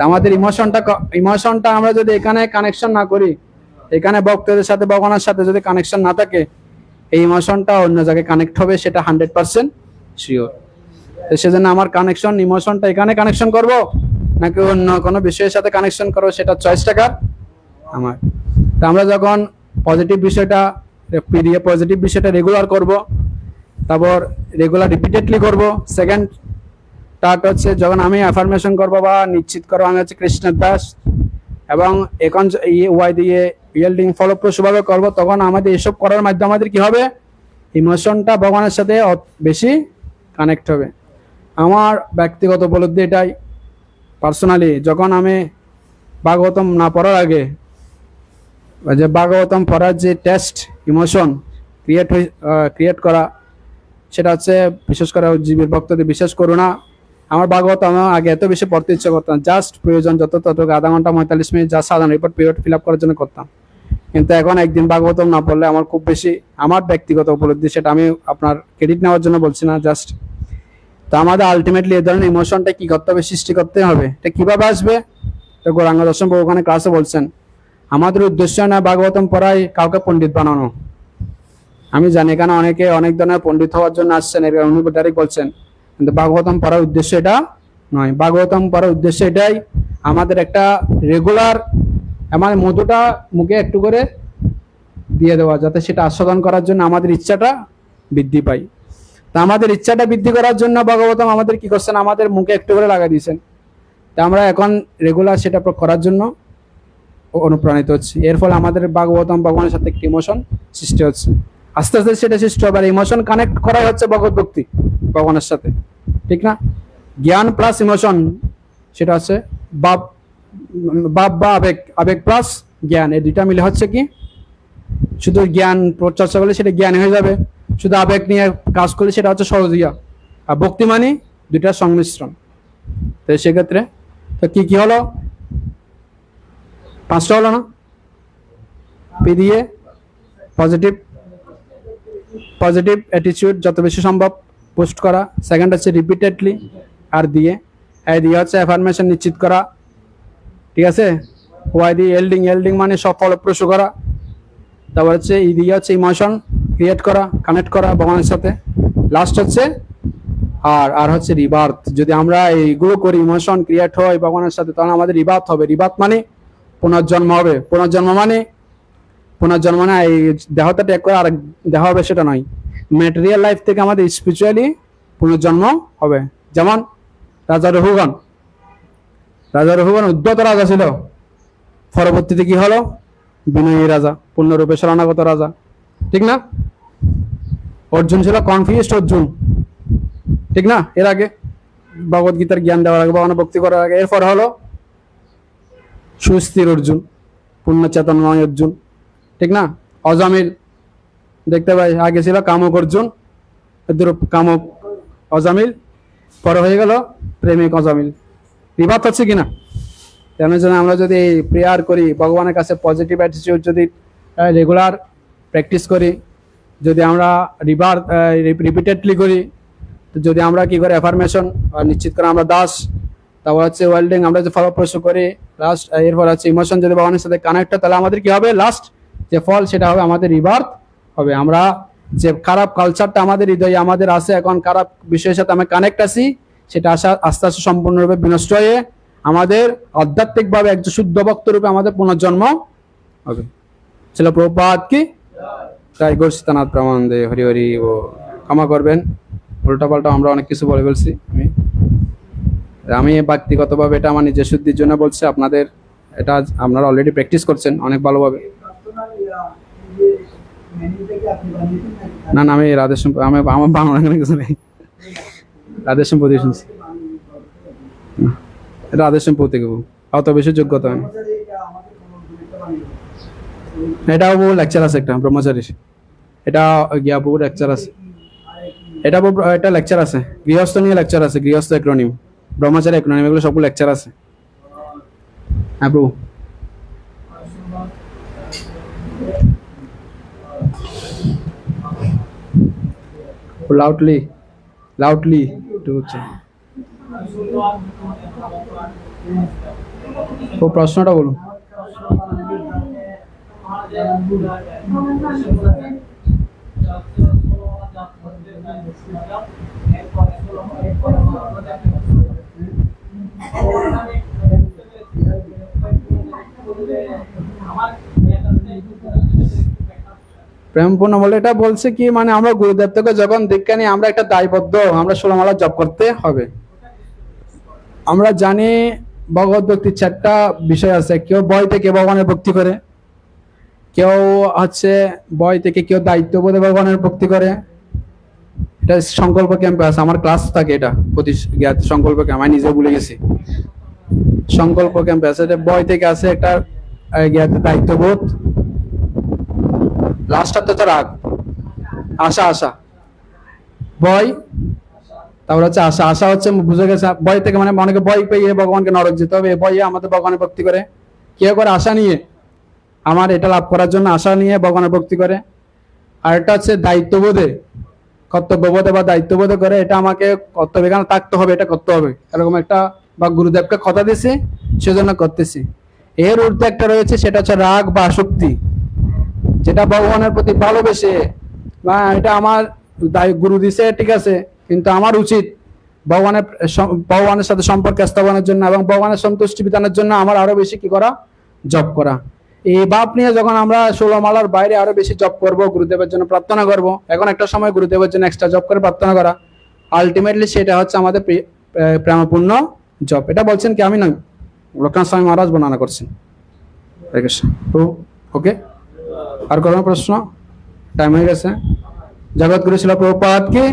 আমাদের ইমোশনটা আমরা যদি এখানে কানেকশন না করি, এখানে ভক্তদের সাথে, ভগবানের সাথে যদি কানেকশন না থাকে, এই ইমোশনটা অন্য জায়গায় কানেক্ট হবে, সেটা 100% শিওর। সেজন্য আমার ইমোশনটা এখানে কানেকশন করব নাকি অন্য কোনো বিষয়ের সাথে কানেকশন করবো, সেটা চয়েসটা কার? আমার। তা আমরা যখন পজিটিভ বিষয়টা রেগুলার করব, তারপর রেগুলার রিপিটেডলি করব। সেকেন্ড টার্ট হচ্ছে যখন আমি অ্যাফার্মেশন করবো বা নিশ্চিত করবো আমি হচ্ছে কৃষ্ণের দাস, এবং এখন ওয়াই দিয়ে ইয়েল্ডিং ফলপ্রসূভাবে করবো, তখন আমাদের এসব করার মাধ্যমে আমাদের কি হবে? ইমোশনটা ভগবানের সাথে বেশি কানেক্ট হবে। আমার ব্যক্তিগত উপলব্ধি এটাই। পার্সোনালি যখন আমি ভাগবতম না পড়ার আগে, যে ভাগবতম পড়ার যে টেস্ট, ইমোশন ক্রিয়েট করা, সেটা হচ্ছে বিশেষ করে জীবের ভক্তদের বিশেষ করুণা। আমার ভাগবতম আগে এত বেশি পড়তে ইচ্ছা করতাম, জাস্ট প্রয়োজন যতটুকু আধা ঘন্টা 45 মিনিট যা সাধারণ রিপোর্ট পিরিয়ড ফিল আপ করার জন্য করতাম। কিন্তু এখন একদিন ভাগবতম না পড়লে আমার খুব বেশি, আমার ব্যক্তিগত উপলব্ধি, সেটা আমি আপনার ক্রেডিট নেওয়ার জন্য বলছি না, জাস্ট। তো আমাদের আলটিমেটলি এই ধরনের ইমোশনটা কি করতে হবে? সৃষ্টি করতে হবে। এটা কিভাবে আসবে? তো গৌরাঙ্গ দর্শন বাবু ওখানে ক্লাসে বলছেন, আমাদের উদ্দেশ্য না ভাগবতম পড়াই কাউকে পণ্ডিত বানানো। আমি জানি এখানে অনেকে অনেক ধরনের পণ্ডিত হওয়ার জন্য আসছেন, এর অনুভূতি বলছেন, কিন্তু ভাগবতম পড়ার উদ্দেশ্য এটা নয়। ভাগবতম পড়ার উদ্দেশ্য এটাই, আমাদের একটা রেগুলার, আমাদের মধুটা মুখে একটু করে দিয়ে দেওয়া, যাতে সেটা আস্বাদন করার জন্য আমাদের ইচ্ছাটা বৃদ্ধি পায়। তা আমাদের ইচ্ছাটা বৃদ্ধি করার জন্য ভাগবতম আমাদের কি করছেন? আমাদের মুখে একটু করে লাগা দিয়েছেন। তা আমরা এখন রেগুলার সেটা করার জন্য অনুপ্রাণিত হচ্ছে। এর ফলে আমাদের ভাগবতম ভগবানের সাথে একটি ইমোশন সৃষ্টি হচ্ছে। আস্তে আস্তে সেটা সৃষ্টি হবে। আর ইমোশন কানেক্ট করাই হচ্ছে ভগবত ভক্তি ভগবানের সাথে, ঠিক না? জ্ঞান প্লাস ইমোশন, সেটা হচ্ছে ভাব বা আবেগ প্লাস জ্ঞান, এই দুইটা মিলে হচ্ছে কি? শুধু জ্ঞান চর্চা করলে সেটা জ্ঞান হয়ে যাবে, শুধু আবেগ নিয়ে কাজ করলে সেটা হচ্ছে সহজিয়া। আর ভক্তি মানে দুইটার সংমিশ্রণ। তো সেক্ষেত্রে তো কি হলো? 5টা হলো না? পি দিয়ে পজিটিভ অ্যাটিটিউড যত বেশি সম্ভব পোস্ট করা। সেকেন্ড হচ্ছে রিপিটেডলি, আর দিয়ে হচ্ছে অ্যাফার্মেশন নিশ্চিত করা, ঠিক আছে? ওয়াই দিয়ে এল্ডিং মানে সব ফলপ্রসূ করা। তারপর হচ্ছে দিয়ে হচ্ছে ইমোশন ক্রিয়েট করা, কানেক্ট করা ভগবানের সাথে। লাস্ট হচ্ছে আর হচ্ছে রিবার্থ। যদি আমরা এইগুলো করি, ইমোশন ক্রিয়েট হয় ভগবানের সাথে, তাহলে আমাদের রিবার্থ হবে। রিবার্থ মানে পুনর্জন্ম হবে। পুনর্জন্ম মানে এই দেহটা ত্যাগ করে আরেক দেহ হবে, সেটা নয়। ম্যাটেরিয়াল লাইফ থেকে আমাদের স্পিরিচুয়ালি পুনর্জন্ম হবে। যেমন রাজা রঘুগণ উদ্ধত রাজা ছিল, পরবর্তীতে কি হলো? বিনয়ী রাজা, পূর্ণরূপে শরণাগত রাজা, ঠিক না? অর্জুন ছিল কনফিউজড অর্জুন, ঠিক না? এর আগে ভগবত গীতার জ্ঞান দেওয়ার আগে, ভগবানের ভক্তি করার আগে। এরপর হলো সুস্থির অর্জুন, পূর্ণ চেতনময় অর্জুন, ঠিক না? অজামিল দেখতে পাই, আগে ছিল কামক অর্জুন, কামক অজামিল, পরে হয়ে গেল প্রেমিক অজামিল। বিবাদ হচ্ছে কিনা? কেন যেন আমরা যদি প্রেয়ার করি, ভগবানের কাছে পজিটিভ অ্যাটিটিউড যদি রেগুলার প্র্যাকটিস করি, যদি আমরা রিপিটেডলি করি, তো যদি আমরা কি করে অ্যাফার্মেশন নিশ্চিত করে আমরা দাস, তারপর হচ্ছে ওয়েল্ডিং আমরা যে ফলপ্রসূ করি, লাস্ট এরপর হচ্ছে ইমোশন যদি ভগবানের সাথে কানেক্ট হয়, তাহলে আমাদের কি হবে? লাস্ট যে ফল সেটা হবে আমাদের রিবার্থ হবে। আমরা যে খারাপ কালচারটা আমাদের হৃদয়ে আমাদের আছে, এখন খারাপ বিষয়ের সাথে আমরা কানেক্ট আছি, সেটা আস্তে আস্তে সম্পূর্ণরূপে বিনষ্ট হয়ে আমাদের আধ্যাত্মিকভাবে একজন শুদ্ধ ভক্ত রূপে আমাদের পুনর্জন্ম হবে। ছিল প্রভুপাদ কি তাই গর্ষিতানাথ প্রামানন্দে হরি হরি। ও ক্ষমা করবেন, উল্টা পাল্টা আমরা অনেক কিছু বলে ফেলছি। আমি ব্যক্তিগতভাবে এটা আমার নিজের শুদ্ধির জন্য বলছি, আপনাদের এটা আপনারা অলরেডি প্র্যাকটিস করছেন অনেক ভালোভাবে। না না, আমি রাধেশ্যাম, আমি আমার বাংলা কিছু নেই, রাধেশ্যাম প্রতি শুনছি, রাধেশ্যাম প্রতি অত বেশি যোগ্যতা নেই। এটাও বহু লেকচার আছে, একটা ব্রহ্মচারী, এটা গিয়া বহু লেকচার আছে, এটা লেকচার আছে, গৃহস্থ নিয়ে লেকচার আছে, গৃহস্থ অ্যাক্রোনিম, ব্রহ্মচারী অ্যাক্রোনিম, এগুলো সবগুলো লেকচার আছে। হ্যাঁ প্রভু। লাউডলি একটু হচ্ছে। তো প্রশ্নটা বলুন। প্রেমপূর্ণ বলে এটা বলছে কি, মানে আমরা গুরুদেব থেকে যখন দীক্ষা নিই, আমরা একটা দায়বদ্ধ, আমরা 16 মালা জপ করতে হবে। আমরা জানি ভগবত ভক্তির 4টা বিষয় আছে। কেউ ভয় থেকে ভগবানের ভক্তি করে, কেউ হচ্ছে ভয় থেকে, কেউ দায়িত্ববোধে ভগবানের ভক্তি করে। এটা সংকল্প ক্যাম্পে আছে, আমার ক্লাস থাকে এটা প্রতি সংকল্প ক্যাম্প, আমি নিজে ভুলে গেছি। সংকল্প ক্যাম্পে আছে, এটা ভয় থেকে আছে একটা দায়িত্ববোধ, লাস্টটা তো রাগ, আশা ভয়, তারপর হচ্ছে আশা হচ্ছে বুঝে গেছে। ভয় থেকে মানে অনেকে ভয় পেয়ে ভগবানকে নরক যেতে হবে, ভয়ে আমাদের ভগবানের ভক্তি করে। কেউ করে আশা নিয়ে, আমার এটা লাভ করার জন্য আশা নিয়ে ভগবানের ভক্তি করে। আর এটা হচ্ছে দায়িত্ববোধে, কর্তব্যবোধে বা দায়িত্ববোধে করে, এটা আমাকে কর্তব্য এখানে থাকতে হবে, এটা করতে হবে, এরকম একটা, বা গুরুদেবকে কথা দিয়েছি সেজন্য করতেছি। এর ঊর্ধ্বে একটা রয়েছে, সেটা হচ্ছে রাগ বা আসক্তি, যেটা ভগবানের প্রতি ভালোবেসে, বা এটা আমার গুরু দিছে ঠিক আছে, কিন্তু আমার উচিত ভগবানের সাথে সম্পর্ক স্থাপনের জন্য এবং ভগবানের সন্তুষ্টি বিধানের জন্য আমার আরো বেশি কি করা? জপ করা। এই ভাব নিয়ে যখন আমরা 16 মালার বাইরে আরো বেশি জপ করব, গুরুদেবের জন্য প্রার্থনা করব, এখন একটা সময় গুরুদেবের জন্য এক্সট্রা জপ করে প্রার্থনা করা, আলটিমেটলি সেটা হচ্ছে আমাদের প্রেমপূর্ণ জপ। এটা বলছেন কি আমি নয়, লোকনাথ স্বামী মহারাজ বর্ণনা করছেন। ওকে, আর কোনো প্রশ্ন? টাইম হয়ে গেছে। জগৎগুরু শিল প্রভুপাদ কি